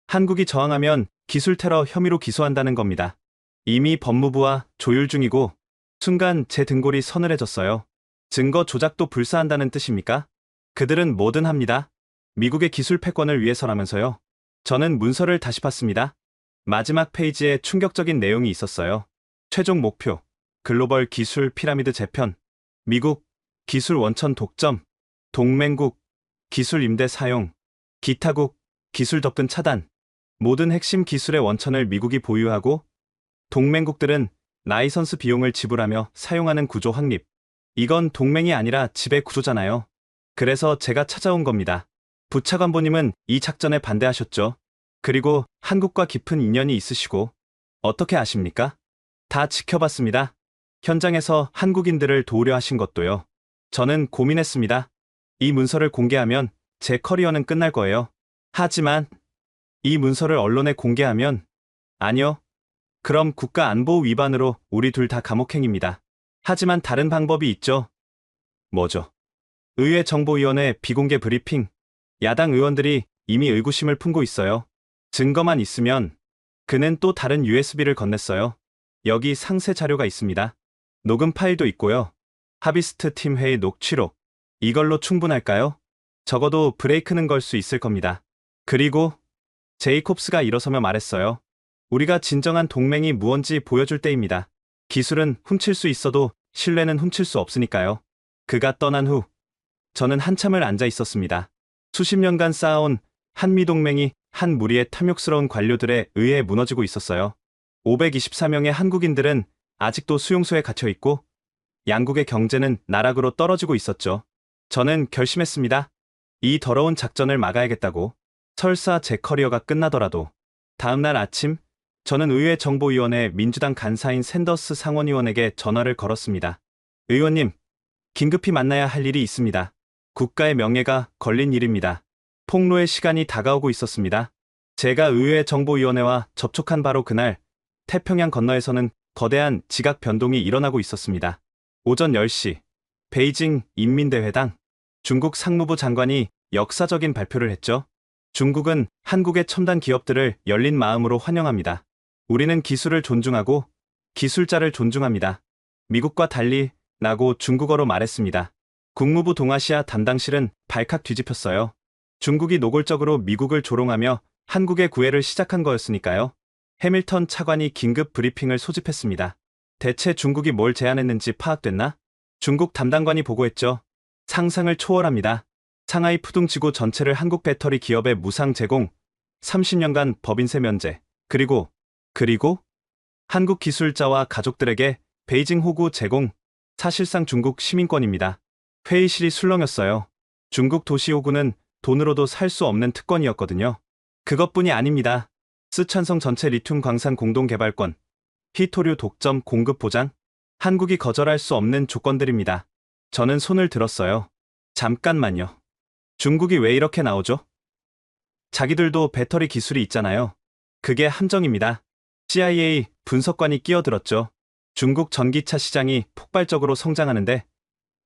한국이 저항하면 기술 테러 혐의로 기소한다는 겁니다. 이미 법무부와 조율 중이고 순간 제 등골이 서늘해졌어요. 증거 조작도 불사한다는 뜻입니까? 그들은 뭐든 합니다. 미국의 기술 패권을 위해서라면서요. 저는 문서를 다시 봤습니다. 마지막 페이지에 충격적인 내용이 있었어요. 최종 목표, 글로벌 기술 피라미드 재편, 미국, 기술 원천 독점, 동맹국, 기술 임대 사용, 기타국, 기술 접근 차단, 모든 핵심 기술의 원천을 미국이 보유하고 동맹국들은 라이선스 비용을 지불하며 사용하는 구조 확립. 이건 동맹이 아니라 지배 구조잖아요. 그래서 제가 찾아온 겁니다. 부차관보님은 이 작전에 반대하셨죠. 그리고 한국과 깊은 인연이 있으시고. 어떻게 아십니까? 다 지켜봤습니다. 현장에서 한국인들을 도우려 하신 것도요. 저는 고민했습니다. 이 문서를 공개하면 제 커리어는 끝날 거예요. 하지만 이 문서를 언론에 공개하면 아니요. 그럼 국가안보 위반으로 우리 둘 다 감옥행입니다. 하지만 다른 방법이 있죠. 뭐죠? 의회 정보위원회 비공개 브리핑. 야당 의원들이 이미 의구심을 품고 있어요. 증거만 있으면 그는 또 다른 USB를 건넸어요. 여기 상세 자료가 있습니다. 녹음 파일도 있고요. 하비스트 팀 회의 녹취록. 이걸로 충분할까요? 적어도 브레이크는 걸 수 있을 겁니다. 그리고 제이콥스가 일어서며 말했어요. 우리가 진정한 동맹이 무언지 보여줄 때입니다. 기술은 훔칠 수 있어도 신뢰는 훔칠 수 없으니까요. 그가 떠난 후 저는 한참을 앉아 있었습니다. 수십 년간 쌓아온 한미동맹이 한 무리의 탐욕스러운 관료들에 의해 무너지고 있었어요. 524명의 한국인들은 아직도 수용소에 갇혀 있고 양국의 경제는 나락으로 떨어지고 있었죠. 저는 결심했습니다. 이 더러운 작전을 막아야겠다고. 설사 제 커리어가 끝나더라도. 다음날 아침 저는 의회 정보위원회 민주당 간사인 샌더스 상원의원에게 전화를 걸었습니다. 의원님, 긴급히 만나야 할 일이 있습니다. 국가의 명예가 걸린 일입니다. 폭로의 시간이 다가오고 있었습니다. 제가 의회 정보위원회와 접촉한 바로 그날 태평양 건너에서는 거대한 지각 변동이 일어나고 있었습니다. 오전 10시 베이징 인민대회당 중국 상무부 장관이 역사적인 발표를 했죠. 중국은 한국의 첨단 기업들을 열린 마음으로 환영합니다. 우리는 기술을 존중하고 기술자를 존중합니다. 미국과 달리 라고 중국어로 말했습니다. 국무부 동아시아 담당실은 발칵 뒤집혔어요. 중국이 노골적으로 미국을 조롱하며 한국의 구애를 시작한 거였으니까요. 해밀턴 차관이 긴급 브리핑을 소집했습니다. 대체 중국이 뭘 제안했는지 파악됐나? 중국 담당관이 보고했죠. 상상을 초월합니다. 상하이 푸둥지구 전체를 한국 배터리 기업에 무상 제공, 30년간 법인세 면제, 그리고 한국 기술자와 가족들에게 베이징 호구 제공, 사실상 중국 시민권입니다. 회의실이 술렁였어요. 중국 도시 호구는 돈으로도 살 수 없는 특권이었거든요. 그것뿐이 아닙니다. 쓰촨성 전체 리튬 광산 공동개발권, 히토류 독점 공급 보장, 한국이 거절할 수 없는 조건들입니다. 저는 손을 들었어요. 잠깐만요. 중국이 왜 이렇게 나오죠? 자기들도 배터리 기술이 있잖아요. 그게 함정입니다. CIA 분석관이 끼어들었죠. 중국 전기차 시장이 폭발적으로 성장하는데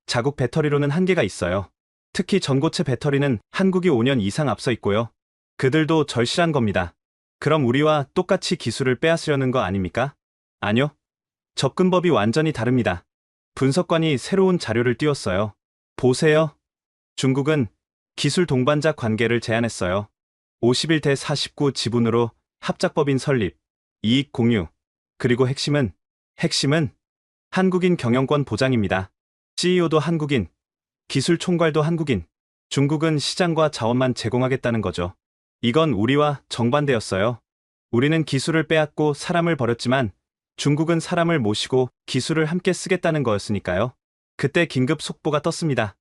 자국 배터리로는 한계가 있어요. 특히 전고체 배터리는 한국이 5년 이상 앞서 있고요. 그들도 절실한 겁니다. 그럼 우리와 똑같이 기술을 빼앗으려는 거 아닙니까? 아니요. 접근법이 완전히 다릅니다. 분석관이 새로운 자료를 띄웠어요. 보세요. 중국은 기술 동반자 관계를 제안했어요. 51대 49 지분으로 합작법인 설립, 이익 공유, 그리고 핵심은 한국인 경영권 보장입니다. CEO도 한국인, 기술 총괄도 한국인. 중국은 시장과 자원만 제공하겠다는 거죠. 이건 우리와 정반대였어요. 우리는 기술을 빼앗고 사람을 버렸지만 중국은 사람을 모시고 기술을 함께 쓰겠다는 거였으니까요. 그때 긴급 속보가 떴습니다.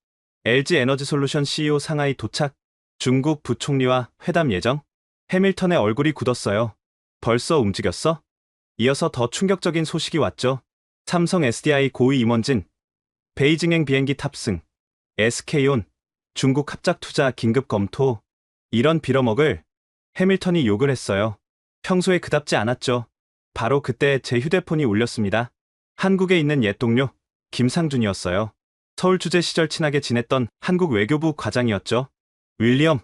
LG 에너지솔루션 CEO 상하이 도착, 중국 부총리와 회담 예정. 해밀턴의 얼굴이 굳었어요. 벌써 움직였어? 이어서 더 충격적인 소식이 왔죠. 삼성 SDI 고위 임원진, 베이징행 비행기 탑승, SK온, 중국 합작 투자 긴급 검토. 이런 빌어먹을. 해밀턴이 욕을 했어요. 평소에 그답지 않았죠. 바로 그때 제 휴대폰이 울렸습니다. 한국에 있는 옛 동료 김상준이었어요. 서울주재 시절 친하게 지냈던 한국 외교부 과장이었죠. 윌리엄,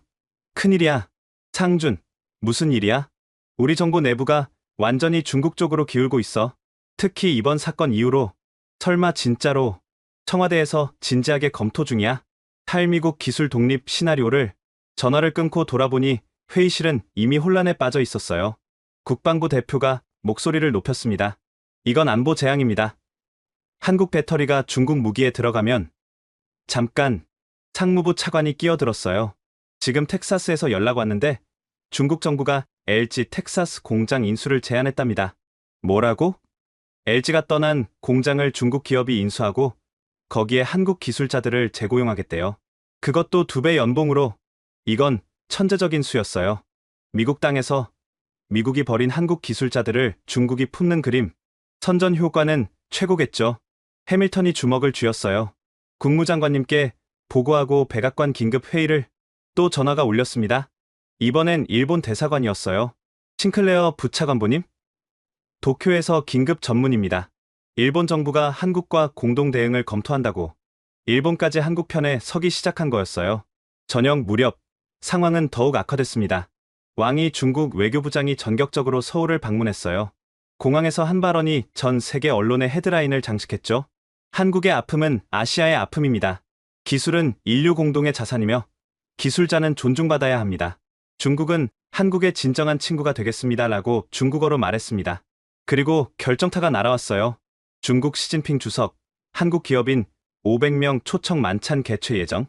큰일이야. 상준, 무슨 일이야? 우리 정보 내부가 완전히 중국 쪽으로 기울고 있어. 특히 이번 사건 이후로. 설마 진짜로 청와대에서 진지하게 검토 중이야? 탈미국 기술 독립 시나리오를. 전화를 끊고 돌아보니 회의실은 이미 혼란에 빠져 있었어요. 국방부 대표가 목소리를 높였습니다. 이건 안보 재앙입니다. 한국 배터리가 중국 무기에 들어가면. 잠깐, 상무부 차관이 끼어들었어요. 지금 텍사스에서 연락 왔는데 중국 정부가 LG 텍사스 공장 인수를 제안했답니다. 뭐라고? LG가 떠난 공장을 중국 기업이 인수하고 거기에 한국 기술자들을 재고용하겠대요. 그것도 2배 연봉으로. 이건 천재적인 수였어요. 미국 땅에서 미국이 버린 한국 기술자들을 중국이 품는 그림. 선전 효과는 최고겠죠. 해밀턴이 주먹을 쥐었어요. 국무장관님께 보고하고 백악관 긴급 회의를 또 전화가 울렸습니다. 이번엔 일본 대사관이었어요. 싱클레어 부차관보님? 도쿄에서 긴급 전문입니다. 일본 정부가 한국과 공동 대응을 검토한다고 일본까지 한국 편에 서기 시작한 거였어요. 저녁 무렵 상황은 더욱 악화됐습니다. 왕이 중국 외교부장이 전격적으로 서울을 방문했어요. 공항에서 한 발언이 전 세계 언론의 헤드라인을 장식했죠. 한국의 아픔은 아시아의 아픔입니다. 기술은 인류 공동의 자산이며 기술자는 존중받아야 합니다. 중국은 한국의 진정한 친구가 되겠습니다라고 중국어로 말했습니다. 그리고 결정타가 날아왔어요. 중국 시진핑 주석, 한국 기업인 500명 초청 만찬 개최 예정.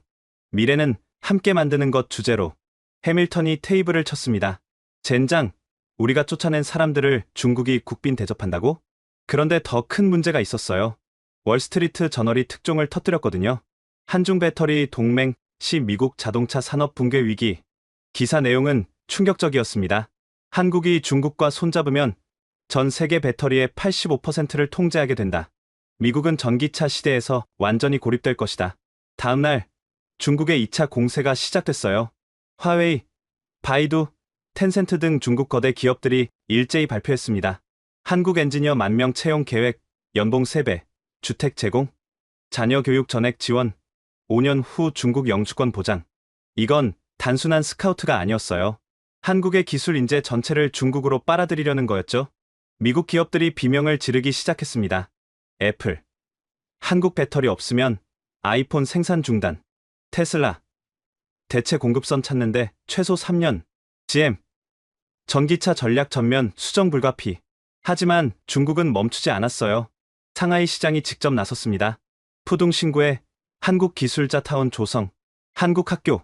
미래는 함께 만드는 것 주제로 해밀턴이 테이블을 쳤습니다. 젠장, 우리가 쫓아낸 사람들을 중국이 국빈 대접한다고? 그런데 더 큰 문제가 있었어요. 월스트리트 저널이 특종을 터뜨렸거든요. 한중 배터리 동맹 시 미국 자동차 산업 붕괴 위기. 기사 내용은 충격적이었습니다. 한국이 중국과 손잡으면 전 세계 배터리의 85%를 통제하게 된다. 미국은 전기차 시대에서 완전히 고립될 것이다. 다음 날 중국의 2차 공세가 시작됐어요. 화웨이, 바이두, 텐센트 등 중국 거대 기업들이 일제히 발표했습니다. 한국 엔지니어 10,000명 채용 계획, 연봉 3배, 주택 제공, 자녀 교육 전액 지원, 5년 후 중국 영주권 보장. 이건 단순한 스카우트가 아니었어요. 한국의 기술 인재 전체를 중국으로 빨아들이려는 거였죠. 미국 기업들이 비명을 지르기 시작했습니다. 애플, 한국 배터리 없으면 아이폰 생산 중단. 테슬라, 대체 공급선 찾는데 최소 3년. GM, 전기차 전략 전면 수정 불가피. 하지만 중국은 멈추지 않았어요. 상하이 시장이 직접 나섰습니다. 푸둥 신구에 한국 기술자 타운 조성, 한국 학교,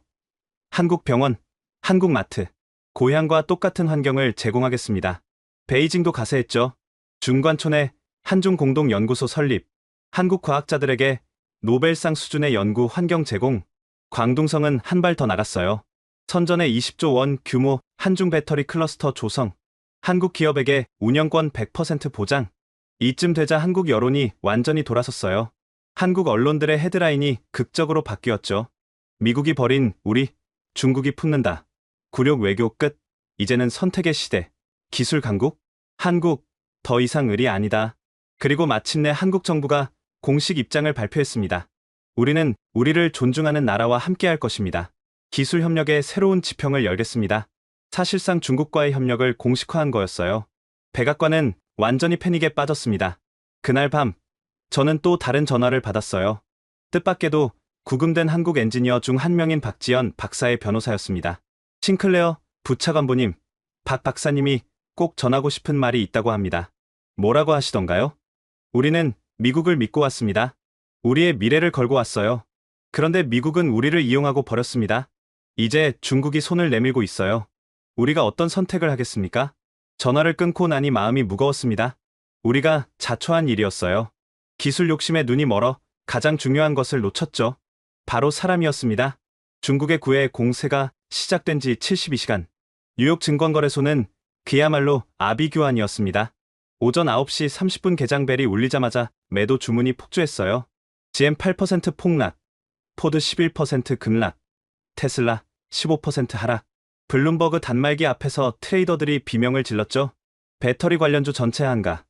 한국 병원, 한국 마트. 고향과 똑같은 환경을 제공하겠습니다. 베이징도 가세했죠. 중관촌에 한중 공동 연구소 설립, 한국 과학자들에게 노벨상 수준의 연구 환경 제공. 광둥성은 한 발 더 나갔어요. 선전에 20조 원 규모 한중 배터리 클러스터 조성, 한국 기업에게 운영권 100% 보장. 이쯤 되자 한국 여론이 완전히 돌아섰어요. 한국 언론들의 헤드라인이 극적으로 바뀌었죠. 미국이 버린 우리, 중국이 품는다. 굴욕 외교 끝. 이제는 선택의 시대. 기술 강국? 한국, 더 이상 을이 아니다. 그리고 마침내 한국 정부가 공식 입장을 발표했습니다. 우리는 우리를 존중하는 나라와 함께할 것입니다. 기술 협력의 새로운 지평을 열겠습니다. 사실상 중국과의 협력을 공식화한 거였어요. 백악관은 완전히 패닉에 빠졌습니다. 그날 밤, 저는 또 다른 전화를 받았어요. 뜻밖에도 구금된 한국 엔지니어 중 한 명인 박지연 박사의 변호사였습니다. 싱클레어 부차관보님, 박 박사님이 꼭 전하고 싶은 말이 있다고 합니다. 뭐라고 하시던가요? 우리는 미국을 믿고 왔습니다. 우리의 미래를 걸고 왔어요. 그런데 미국은 우리를 이용하고 버렸습니다. 이제 중국이 손을 내밀고 있어요. 우리가 어떤 선택을 하겠습니까? 전화를 끊고 나니 마음이 무거웠습니다. 우리가 자초한 일이었어요. 기술 욕심에 눈이 멀어 가장 중요한 것을 놓쳤죠. 바로 사람이었습니다. 중국의 구애 공세가 시작된 지 72시간. 뉴욕 증권거래소는 그야말로 아비규환이었습니다. 오전 9시 30분 개장벨이 울리자마자 매도 주문이 폭주했어요. GM 8% 폭락, 포드 11% 급락, 테슬라 15% 하락. 블룸버그 단말기 앞에서 트레이더들이 비명을 질렀죠. 배터리 관련주 전체 한가.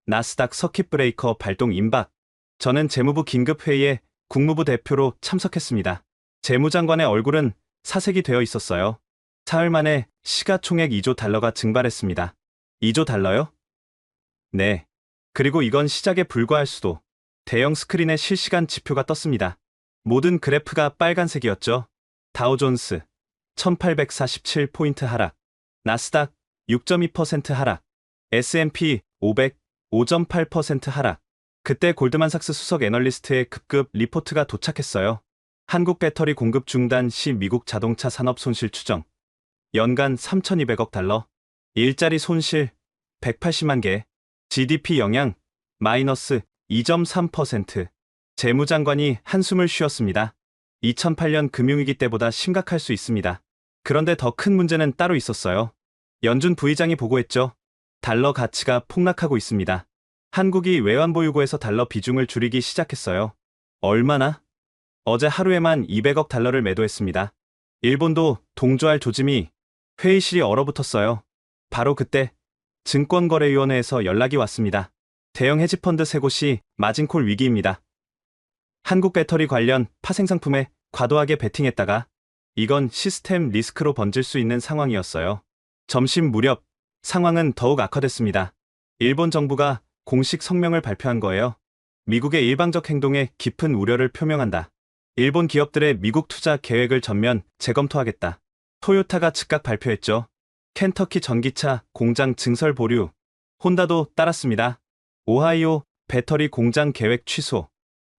나스닥 서킷 브레이커 발동 임박. 저는 재무부 긴급회의에 국무부 대표로 참석했습니다. 재무장관의 얼굴은 사색이 되어 있었어요. 사흘 만에 시가총액 2조 달러가 증발했습니다. 2조 달러요? 네. 그리고 이건 시작에 불과할 수도. 대형 스크린에 실시간 지표가 떴습니다. 모든 그래프가 빨간색이었죠. 다우존스 1847포인트 하락, 나스닥 6.2% 하락, S&P 500 5.8% 하락. 그때 골드만삭스 수석 애널리스트의 급급 리포트가 도착했어요. 한국 배터리 공급 중단 시 미국 자동차 산업 손실 추정. 연간 3,200억 달러. 일자리 손실 180만 개. GDP 영향 마이너스 2.3%. 재무장관이 한숨을 쉬었습니다. 2008년 금융위기 때보다 심각할 수 있습니다. 그런데 더 큰 문제는 따로 있었어요. 연준 부의장이 보고했죠. 달러 가치가 폭락하고 있습니다. 한국이 외환보유고에서 달러 비중을 줄이기 시작했어요. 얼마나? 어제 하루에만 200억 달러를 매도했습니다. 일본도 동조할 조짐이 회의실이 얼어붙었어요. 바로 그때 증권거래위원회에서 연락이 왔습니다. 대형 헤지펀드 3곳이 마진콜 위기입니다. 한국 배터리 관련 파생상품에 과도하게 베팅했다가 이건 시스템 리스크로 번질 수 있는 상황이었어요. 점심 무렵 상황은 더욱 악화됐습니다. 일본 정부가 공식 성명을 발표한 거예요. 미국의 일방적 행동에 깊은 우려를 표명한다. 일본 기업들의 미국 투자 계획을 전면 재검토하겠다. 토요타가 즉각 발표했죠. 켄터키 전기차 공장 증설 보류. 혼다도 따랐습니다. 오하이오 배터리 공장 계획 취소.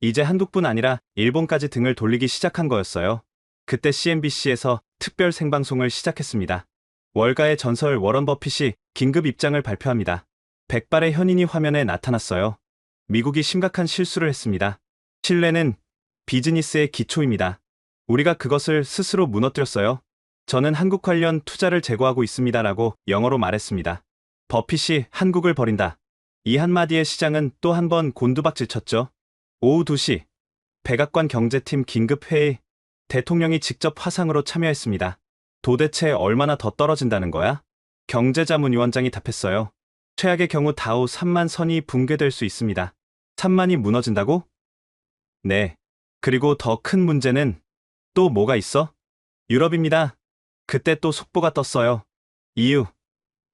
이제 한국뿐 아니라 일본까지 등을 돌리기 시작한 거였어요. 그때 CNBC에서 특별 생방송을 시작했습니다. 월가의 전설 워런 버핏이 긴급 입장을 발표합니다. 백발의 현인이 화면에 나타났어요. 미국이 심각한 실수를 했습니다. 신뢰는 비즈니스의 기초입니다. 우리가 그것을 스스로 무너뜨렸어요. 저는 한국 관련 투자를 제고하고 있습니다라고 영어로 말했습니다. 버핏이 한국을 버린다. 이 한마디에 시장은 또 한 번 곤두박질 쳤죠. 오후 2시 백악관 경제팀 긴급회의. 대통령이 직접 화상으로 참여했습니다. 도대체 얼마나 더 떨어진다는 거야? 경제자문위원장이 답했어요. 최악의 경우 다우 3만 선이 붕괴될 수 있습니다. 3만이 무너진다고? 네. 그리고 더 큰 문제는 또 뭐가 있어? 유럽입니다. 그때 또 속보가 떴어요. EU,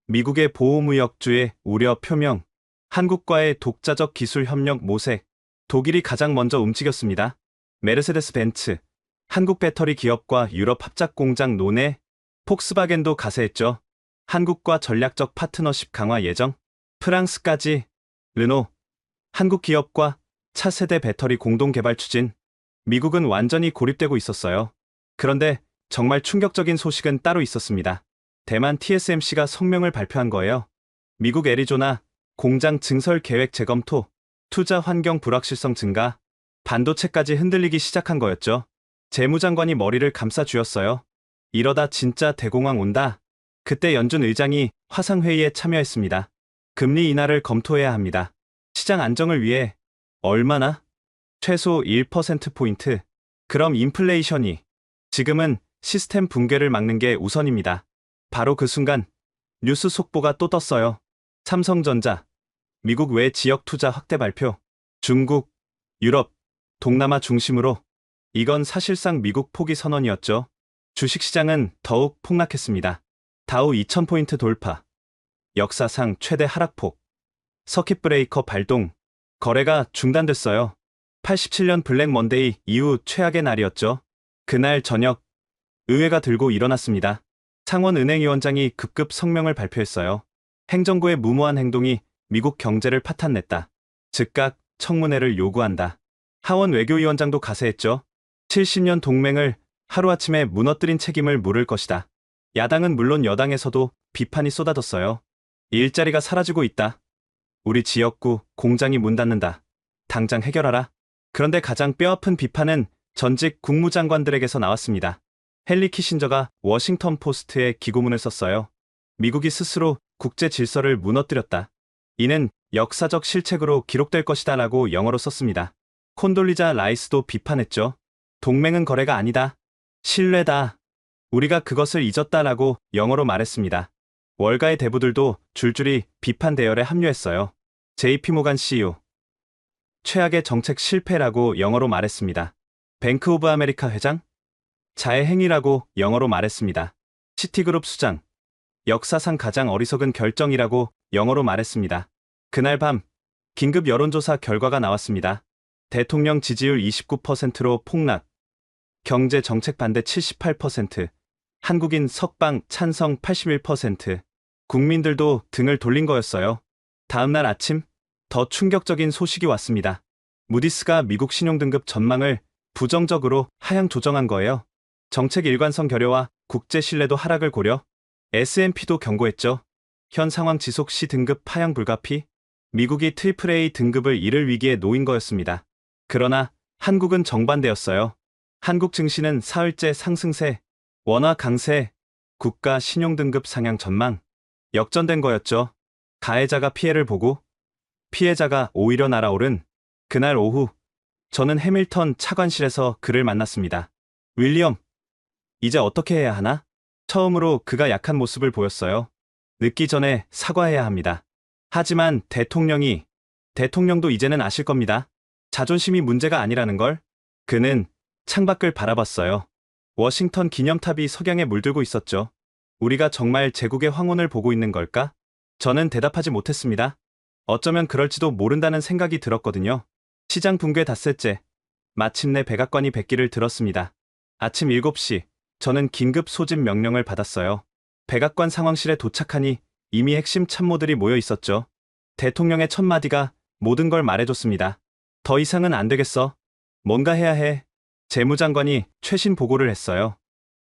미국의 보호무역주의 우려 표명, 한국과의 독자적 기술 협력 모색, 독일이 가장 먼저 움직였습니다. 메르세데스 벤츠, 한국 배터리 기업과 유럽 합작 공장 논의, 폭스바겐도 가세했죠. 한국과 전략적 파트너십 강화 예정, 프랑스까지, 르노, 한국 기업과 차세대 배터리 공동 개발 추진, 미국은 완전히 고립되고 있었어요. 그런데 정말 충격적인 소식은 따로 있었습니다. 대만 TSMC가 성명을 발표한 거예요. 미국 애리조나 공장 증설 계획 재검토, 투자 환경 불확실성 증가, 반도체까지 흔들리기 시작한 거였죠. 재무장관이 머리를 감싸 쥐었어요. 이러다 진짜 대공황 온다. 그때 연준 의장이 화상회의에 참여했습니다. 금리 인하를 검토해야 합니다. 시장 안정을 위해 얼마나? 최소 1%포인트. 그럼 인플레이션이. 지금은 시스템 붕괴를 막는 게 우선입니다. 바로 그 순간 뉴스 속보가 또 떴어요. 삼성전자, 미국 외 지역 투자 확대 발표. 중국, 유럽, 동남아 중심으로. 이건 사실상 미국 포기 선언이었죠. 주식시장은 더욱 폭락했습니다. 다우 2000포인트 돌파. 역사상 최대 하락폭. 서킷 브레이커 발동. 거래가 중단됐어요. 87년 블랙 먼데이 이후 최악의 날이었죠. 그날 저녁 의회가 들고 일어났습니다. 상원은행위원장이 급급 성명을 발표했어요. 행정부의 무모한 행동이 미국 경제를 파탄냈다. 즉각 청문회를 요구한다. 하원 외교위원장도 가세했죠. 70년 동맹을 하루아침에 무너뜨린 책임을 물을 것이다. 야당은 물론 여당에서도 비판이 쏟아졌어요. 일자리가 사라지고 있다. 우리 지역구 공장이 문 닫는다. 당장 해결하라. 그런데 가장 뼈아픈 비판은 전직 국무장관들에게서 나왔습니다. 헨리 키신저가 워싱턴 포스트에 기고문을 썼어요. 미국이 스스로 국제 질서를 무너뜨렸다. 이는 역사적 실책으로 기록될 것이다 라고 영어로 썼습니다. 콘돌리자 라이스도 비판했죠. 동맹은 거래가 아니다. 신뢰다. 우리가 그것을 잊었다라고 영어로 말했습니다. 월가의 대부들도 줄줄이 비판 대열에 합류했어요. JP모간 CEO. 최악의 정책 실패라고 영어로 말했습니다. 뱅크 오브 아메리카 회장? 자해 행위라고 영어로 말했습니다. 시티그룹 수장. 역사상 가장 어리석은 결정이라고 영어로 말했습니다. 그날 밤 긴급 여론조사 결과가 나왔습니다. 대통령 지지율 29%로 폭락. 경제 정책 반대 78%. 한국인 석방 찬성 81%. 국민들도 등을 돌린 거였어요. 다음날 아침 더 충격적인 소식이 왔습니다. 무디스가 미국 신용등급 전망을 부정적으로 하향 조정한 거예요. 정책 일관성 결여와 국제 신뢰도 하락을 고려. S&P도 경고했죠. 현 상황 지속 시 등급 하향 불가피. 미국이 AAA 등급을 잃을 위기에 놓인 거였습니다. 그러나 한국은 정반대였어요. 한국 증시는 사흘째 상승세, 원화 강세, 국가 신용등급 상향 전망. 역전된 거였죠. 가해자가 피해를 보고 피해자가 오히려 날아오른 그날 오후 저는 해밀턴 차관실에서 그를 만났습니다. 윌리엄, 이제 어떻게 해야 하나? 처음으로 그가 약한 모습을 보였어요. 늦기 전에 사과해야 합니다. 하지만 대통령도 이제는 아실 겁니다. 자존심이 문제가 아니라는 걸. 그는 창밖을 바라봤어요. 워싱턴 기념탑이 석양에 물들고 있었죠. 우리가 정말 제국의 황혼을 보고 있는 걸까? 저는 대답하지 못했습니다. 어쩌면 그럴지도 모른다는 생각이 들었거든요. 시장 붕괴 닷새째, 마침내 백악관이 뵙기를 들었습니다. 아침 7시, 저는 긴급 소집 명령을 받았어요. 백악관 상황실에 도착하니 이미 핵심 참모들이 모여 있었죠. 대통령의 첫 마디가 모든 걸 말해줬습니다. 더 이상은 안 되겠어. 뭔가 해야 해. 재무장관이 최신 보고를 했어요.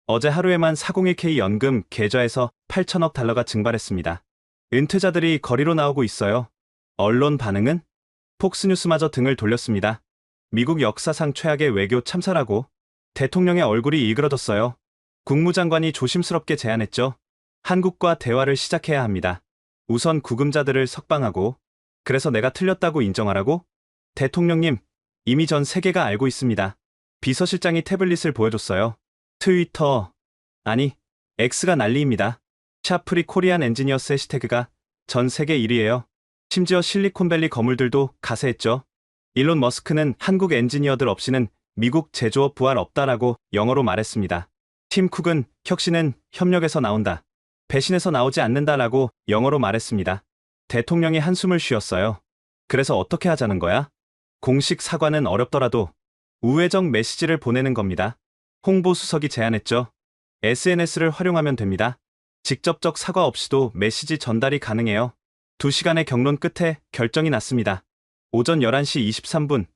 어제 하루에만 401k 연금 계좌에서 8천억 달러가 증발했습니다. 은퇴자들이 거리로 나오고 있어요. 언론 반응은? 폭스뉴스마저 등을 돌렸습니다. 미국 역사상 최악의 외교 참사라고. 대통령의 얼굴이 일그러졌어요. 국무장관이 조심스럽게 제안했죠. 한국과 대화를 시작해야 합니다. 우선 구금자들을 석방하고. 그래서 내가 틀렸다고 인정하라고? 대통령님, 이미 전 세계가 알고 있습니다. 비서실장이 태블릿을 보여줬어요. 트위터, 아니, X가 난리입니다. 샤프리 코리안 엔지니어스 해시태그가 전 세계 1위예요. 심지어 실리콘밸리 거물들도 가세했죠. 일론 머스크는 한국 엔지니어들 없이는 미국 제조업 부활 없다라고 영어로 말했습니다. 팀 쿡은 혁신은 협력에서 나온다. 배신에서 나오지 않는다라고 영어로 말했습니다. 대통령이 한숨을 쉬었어요. 그래서 어떻게 하자는 거야? 공식 사과는 어렵더라도 우회적 메시지를 보내는 겁니다. 홍보수석이 제안했죠. SNS를 활용하면 됩니다. 직접적 사과 없이도 메시지 전달이 가능해요. 2시간의 경론 끝에 결정이 났습니다. 오전 11시 23분,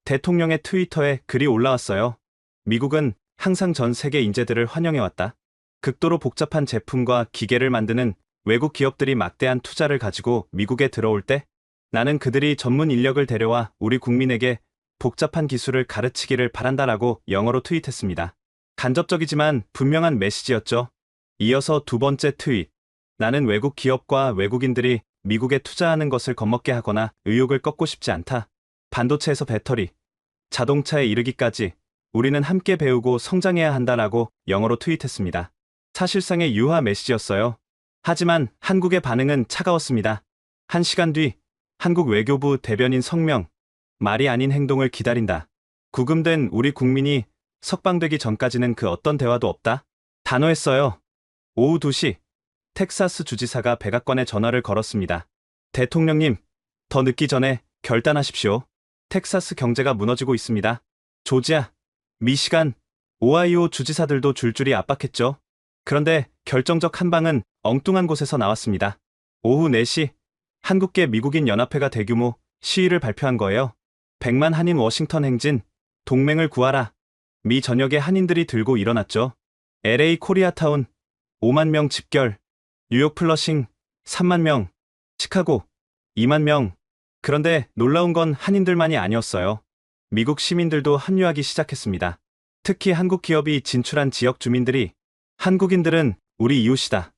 대통령의 트위터에 글이 올라왔어요. 미국은 항상 전 세계 인재들을 환영해왔다. 극도로 복잡한 제품과 기계를 만드는 외국 기업들이 막대한 투자를 가지고 미국에 들어올 때 나는 그들이 전문 인력을 데려와 우리 국민에게 복잡한 기술을 가르치기를 바란다라고 영어로 트윗했습니다. 간접적이지만 분명한 메시지였죠. 이어서 두 번째 트윗. 나는 외국 기업과 외국인들이 미국에 투자하는 것을 겁먹게 하거나 의욕을 꺾고 싶지 않다. 반도체에서 배터리, 자동차에 이르기까지 우리는 함께 배우고 성장해야 한다라고 영어로 트윗했습니다. 사실상의 유화 메시지였어요. 하지만 한국의 반응은 차가웠습니다. 1시간 뒤 한국 외교부 대변인 성명, 말이 아닌 행동을 기다린다. 구금된 우리 국민이 석방되기 전까지는 그 어떤 대화도 없다. 단호했어요. 오후 2시, 텍사스 주지사가 백악관에 전화를 걸었습니다. 대통령님, 더 늦기 전에 결단하십시오. 텍사스 경제가 무너지고 있습니다. 조지아, 미시간, 오하이오 주지사들도 줄줄이 압박했죠. 그런데 결정적 한방은 엉뚱한 곳에서 나왔습니다. 오후 4시, 한국계 미국인 연합회가 대규모 시위를 발표한 거예요. 100만 한인 워싱턴 행진, 동맹을 구하라. 미 전역의 한인들이 들고 일어났죠. LA 코리아타운, 5만 명 집결. 뉴욕 플러싱, 3만 명. 시카고, 2만 명. 그런데 놀라운 건 한인들만이 아니었어요. 미국 시민들도 합류하기 시작했습니다. 특히 한국 기업이 진출한 지역 주민들이 한국인들은 우리 이웃이다.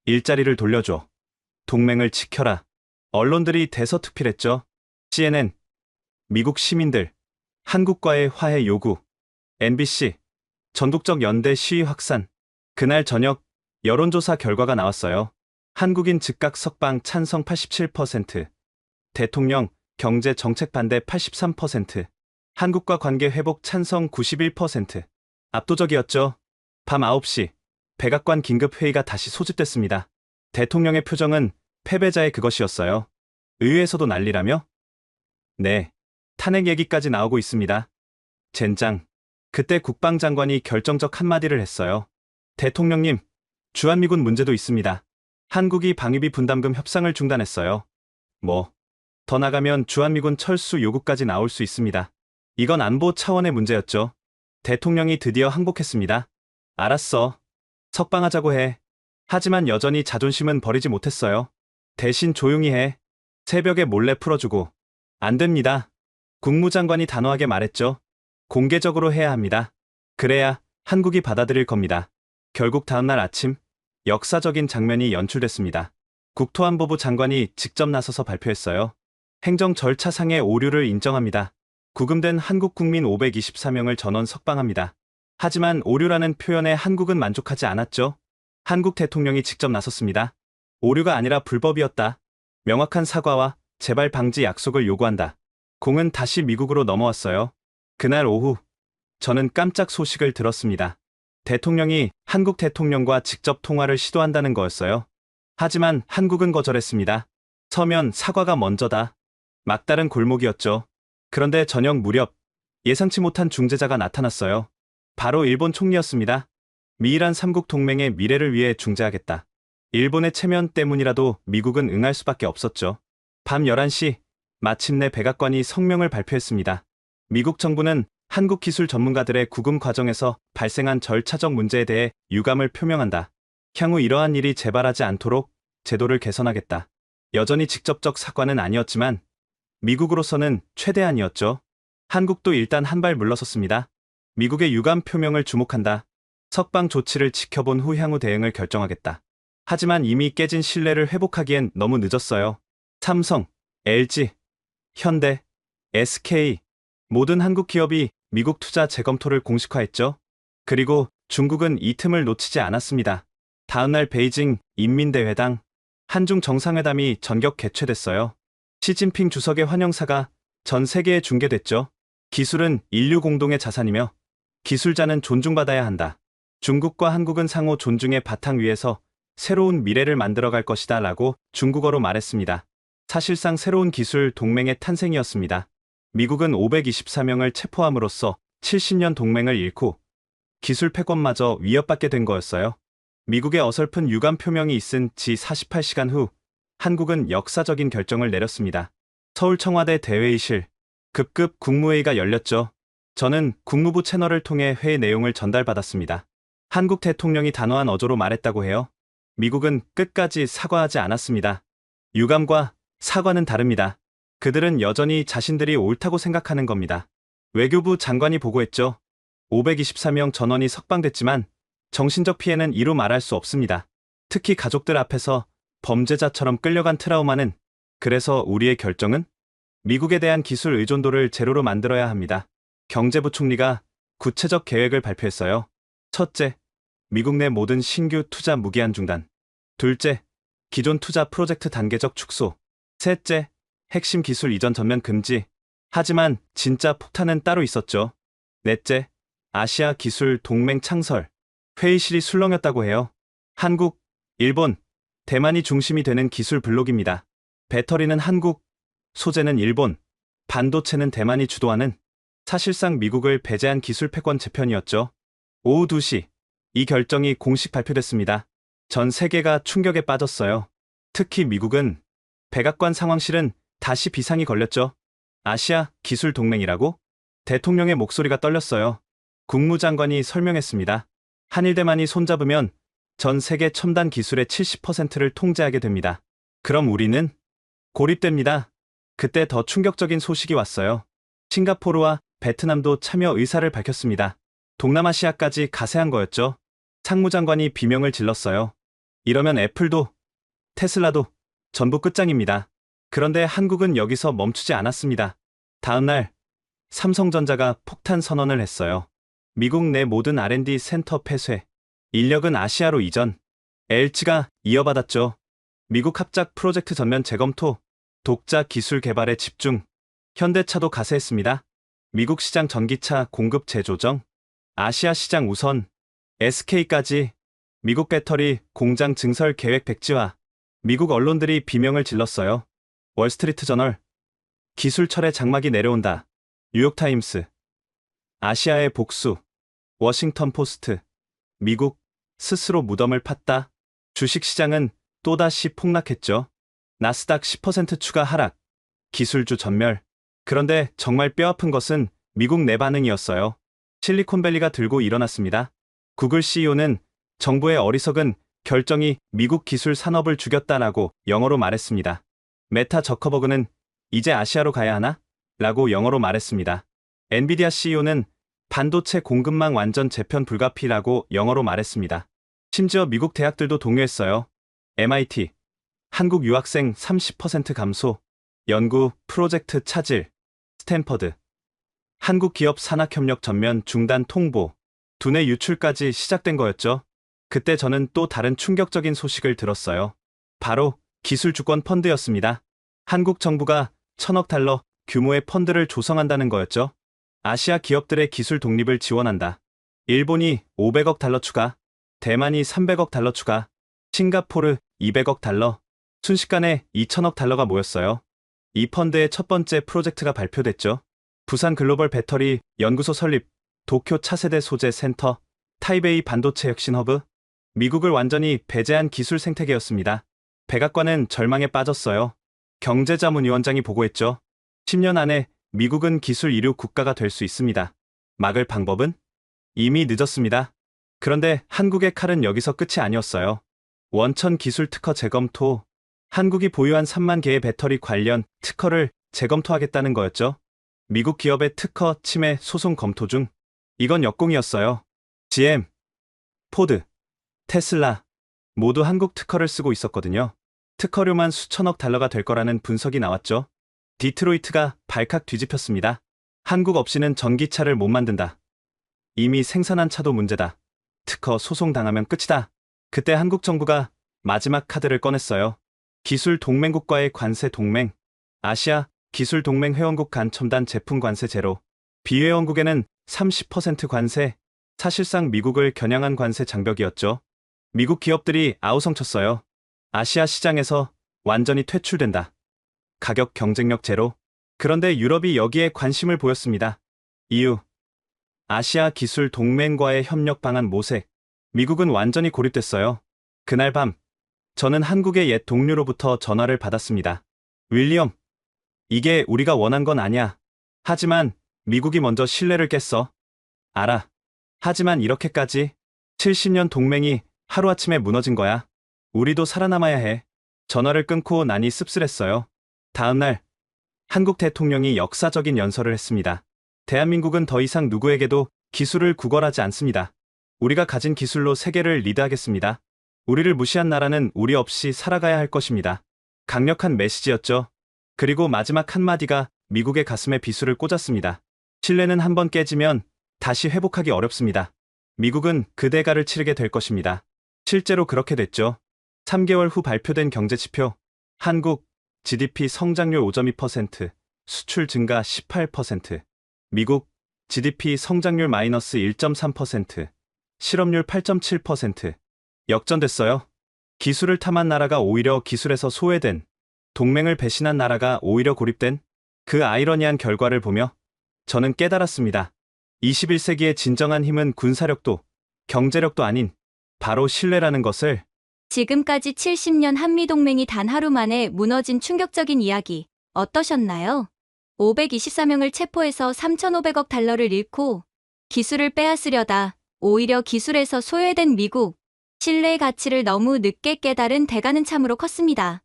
일자리를 돌려줘. 동맹을 지켜라. 언론들이 대서특필했죠. CNN, 미국 시민들, 한국과의 화해 요구. MBC, 전국적 연대 시위 확산. 그날 저녁 여론조사 결과가 나왔어요. 한국인 즉각 석방 찬성 87%, 대통령 경제 정책 반대 83%, 한국과 관계 회복 찬성 91%. 압도적이었죠. 밤 9시, 백악관 긴급회의가 다시 소집됐습니다. 대통령의 표정은 패배자의 그것이었어요. 의회에서도 난리라며? 네, 탄핵 얘기까지 나오고 있습니다. 젠장. 그때 국방장관이 결정적 한마디를 했어요. 대통령님, 주한미군 문제도 있습니다. 한국이 방위비 분담금 협상을 중단했어요. 더 나가면 주한미군 철수 요구까지 나올 수 있습니다. 이건 안보 차원의 문제였죠. 대통령이 드디어 항복했습니다. 알았어. 석방하자고 해. 하지만 여전히 자존심은 버리지 못했어요. 대신 조용히 해. 새벽에 몰래 풀어주고. 안 됩니다. 국무장관이 단호하게 말했죠. 공개적으로 해야 합니다. 그래야 한국이 받아들일 겁니다. 결국 다음날 아침, 역사적인 장면이 연출됐습니다. 국토안보부 장관이 직접 나서서 발표했어요. 행정 절차상의 오류를 인정합니다. 구금된 한국 국민 524명을 전원 석방합니다. 하지만 오류라는 표현에 한국은 만족하지 않았죠. 한국 대통령이 직접 나섰습니다. 오류가 아니라 불법이었다. 명확한 사과와 재발 방지 약속을 요구한다. 공은 다시 미국으로 넘어왔어요. 그날 오후 저는 깜짝 소식을 들었습니다. 대통령이 한국 대통령과 직접 통화를 시도한다는 거였어요. 하지만 한국은 거절했습니다. 서면 사과가 먼저다. 막다른 골목이었죠. 그런데 저녁 무렵 예상치 못한 중재자가 나타났어요. 바로 일본 총리였습니다. 미일한 삼국 동맹의 미래를 위해 중재하겠다. 일본의 체면 때문이라도 미국은 응할 수밖에 없었죠. 밤 11시 마침내 백악관이 성명을 발표했습니다. 미국 정부는 한국 기술 전문가들의 구금 과정에서 발생한 절차적 문제에 대해 유감을 표명한다. 향후 이러한 일이 재발하지 않도록 제도를 개선하겠다. 여전히 직접적 사과는 아니었지만 미국으로서는 최대한이었죠. 한국도 일단 한 발 물러섰습니다. 미국의 유감 표명을 주목한다. 석방 조치를 지켜본 후 향후 대응을 결정하겠다. 하지만 이미 깨진 신뢰를 회복하기엔 너무 늦었어요. 삼성, LG, 현대, SK 모든 한국 기업이 미국 투자 재검토를 공식화했죠. 그리고 중국은 이 틈을 놓치지 않았습니다. 다음날 베이징 인민대회당 한중 정상회담이 전격 개최됐어요. 시진핑 주석의 환영사가 전 세계에 중계됐죠. 기술은 인류 공동의 자산이며 기술자는 존중받아야 한다. 중국과 한국은 상호 존중의 바탕 위에서 새로운 미래를 만들어갈 것이다 라고 중국어로 말했습니다. 사실상 새로운 기술 동맹의 탄생이었습니다. 미국은 524명을 체포함으로써 70년 동맹을 잃고 기술 패권마저 위협받게 된 거였어요. 미국의 어설픈 유감 표명이 있은 지 48시간 후 한국은 역사적인 결정을 내렸습니다. 서울 청와대 대회의실 급급 국무회의가 열렸죠. 저는 국무부 채널을 통해 회의 내용을 전달받았습니다. 한국 대통령이 단호한 어조로 말했다고 해요. 미국은 끝까지 사과하지 않았습니다. 유감과 사과는 다릅니다. 그들은 여전히 자신들이 옳다고 생각하는 겁니다. 외교부 장관이 보고했죠. 524명 전원이 석방됐지만 정신적 피해는 이루 말할 수 없습니다. 특히 가족들 앞에서 범죄자처럼 끌려간 트라우마는. 그래서 우리의 결정은 미국에 대한 기술 의존도를 제로로 만들어야 합니다. 경제부총리가 구체적 계획을 발표했어요. 첫째, 미국 내 모든 신규 투자 무기한 중단. 둘째, 기존 투자 프로젝트 단계적 축소. 셋째, 핵심 기술 이전 전면 금지. 하지만 진짜 폭탄은 따로 있었죠. 넷째, 아시아 기술 동맹 창설. 회의실이 술렁였다고 해요. 한국, 일본, 대만이 중심이 되는 기술 블록입니다. 배터리는 한국, 소재는 일본, 반도체는 대만이 주도하는. 사실상 미국을 배제한 기술 패권 재편이었죠. 오후 2시, 이 결정이 공식 발표됐습니다. 전 세계가 충격에 빠졌어요. 특히 미국은 백악관 상황실은 다시 비상이 걸렸죠. 아시아 기술 동맹이라고? 대통령의 목소리가 떨렸어요. 국무장관이 설명했습니다. 한일 대만이 손잡으면 전 세계 첨단 기술의 70%를 통제하게 됩니다. 그럼 우리는 고립됩니다. 그때 더 충격적인 소식이 왔어요. 싱가포르와 베트남도 참여 의사를 밝혔습니다. 동남아시아까지 가세한 거였죠. 상무장관이 비명을 질렀어요. 이러면 애플도, 테슬라도 전부 끝장입니다. 그런데 한국은 여기서 멈추지 않았습니다. 다음날 삼성전자가 폭탄 선언을 했어요. 미국 내 모든 R&D 센터 폐쇄, 인력은 아시아로 이전. LG가 이어받았죠. 미국 합작 프로젝트 전면 재검토, 독자 기술 개발에 집중. 현대차도 가세했습니다. 미국 시장 전기차 공급 재조정, 아시아 시장 우선. SK까지 미국 배터리 공장 증설 계획 백지화. 미국 언론들이 비명을 질렀어요. 월스트리트 저널, 기술 철의 장막이 내려온다. 뉴욕타임스, 아시아의 복수. 워싱턴 포스트, 미국 스스로 무덤을 팠다. 주식시장은 또다시 폭락했죠. 나스닥 10% 추가 하락, 기술주 전멸. 그런데 정말 뼈아픈 것은 미국 내 반응이었어요. 실리콘밸리가 들고 일어났습니다. 구글 CEO는 정부의 어리석은 결정이 미국 기술 산업을 죽였다라고 영어로 말했습니다. 메타 저커버그는 이제 아시아로 가야 하나? 라고 영어로 말했습니다. 엔비디아 CEO는 반도체 공급망 완전 재편 불가피라고 영어로 말했습니다. 심지어 미국 대학들도 동요했어요. MIT, 한국 유학생 30% 감소, 연구 프로젝트 차질, 스탠퍼드, 한국 기업 산학협력 전면 중단 통보, 두뇌 유출까지 시작된 거였죠. 그때 저는 또 다른 충격적인 소식을 들었어요. 바로 기술 주권 펀드였습니다. 한국 정부가 1,000억 달러 규모의 펀드를 조성한다는 거였죠. 아시아 기업들의 기술 독립을 지원한다. 일본이 500억 달러 추가, 대만이 300억 달러 추가, 싱가포르 200억 달러, 순식간에 2,000억 달러가 모였어요. 이 펀드의 첫 번째 프로젝트가 발표됐죠. 부산 글로벌 배터리 연구소 설립, 도쿄 차세대 소재 센터, 타이베이 반도체 혁신 허브, 미국을 완전히 배제한 기술 생태계였습니다. 백악관은 절망에 빠졌어요. 경제자문위원장이 보고했죠. 10년 안에 미국은 기술 이류 국가가 될 수 있습니다. 막을 방법은? 이미 늦었습니다. 그런데 한국의 칼은 여기서 끝이 아니었어요. 원천 기술 특허 재검토, 한국이 보유한 3만 개의 배터리 관련 특허를 재검토하겠다는 거였죠. 미국 기업의 특허 침해 소송 검토 중. 이건 역공이었어요. GM, 포드, 테슬라 모두 한국 특허를 쓰고 있었거든요. 특허료만 수천억 달러가 될 거라는 분석이 나왔죠. 디트로이트가 발칵 뒤집혔습니다. 한국 없이는 전기차를 못 만든다. 이미 생산한 차도 문제다. 특허 소송 당하면 끝이다. 그때 한국 정부가 마지막 카드를 꺼냈어요. 기술 동맹국과의 관세 동맹, 아시아 기술 동맹 회원국 간 첨단 제품 관세 제로, 비회원국에는 30% 관세, 사실상 미국을 겨냥한 관세 장벽이었죠. 미국 기업들이 아우성쳤어요. 아시아 시장에서 완전히 퇴출된다. 가격 경쟁력 제로. 그런데 유럽이 여기에 관심을 보였습니다. 이유, 아시아 기술 동맹과의 협력 방안 모색. 미국은 완전히 고립됐어요. 그날 밤, 저는 한국의 옛 동료로부터 전화를 받았습니다. 윌리엄, 이게 우리가 원한 건 아니야. 하지만 미국이 먼저 신뢰를 깼어. 알아. 하지만 이렇게까지 70년 동맹이 하루아침에 무너진 거야. 우리도 살아남아야 해. 전화를 끊고 나니 씁쓸했어요. 다음 날, 한국 대통령이 역사적인 연설을 했습니다. 대한민국은 더 이상 누구에게도 기술을 구걸하지 않습니다. 우리가 가진 기술로 세계를 리드하겠습니다. 우리를 무시한 나라는 우리 없이 살아가야 할 것입니다. 강력한 메시지였죠. 그리고 마지막 한마디가 미국의 가슴에 비수를 꽂았습니다. 신뢰는 한번 깨지면 다시 회복하기 어렵습니다. 미국은 그 대가를 치르게 될 것입니다. 실제로 그렇게 됐죠. 3개월 후 발표된 경제지표. 한국 GDP 성장률 5.2%, 수출 증가 18%. 미국 GDP 성장률 마이너스 1.3%, 실업률 8.7%. 역전됐어요. 기술을 탐한 나라가 오히려 기술에서 소외된, 동맹을 배신한 나라가 오히려 고립된 그 아이러니한 결과를 보며 저는 깨달았습니다. 21세기의 진정한 힘은 군사력도 경제력도 아닌 바로 신뢰라는 것을. 지금까지 70년 한미동맹이 단 하루 만에 무너진 충격적인 이야기 어떠셨나요? 524명을 체포해서 3,500억 달러를 잃고 기술을 빼앗으려다 오히려 기술에서 소외된 미국, 신뢰의 가치를 너무 늦게 깨달은 대가는 참으로 컸습니다.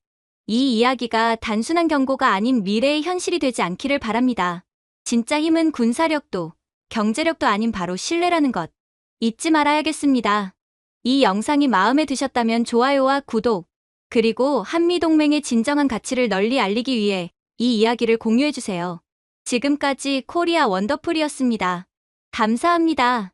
이 이야기가 단순한 경고가 아닌 미래의 현실이 되지 않기를 바랍니다. 진짜 힘은 군사력도 경제력도 아닌 바로 신뢰라는 것 잊지 말아야겠습니다. 이 영상이 마음에 드셨다면 좋아요와 구독, 그리고 한미동맹의 진정한 가치를 널리 알리기 위해 이 이야기를 공유해주세요. 지금까지 코리아 원더풀이었습니다. 감사합니다.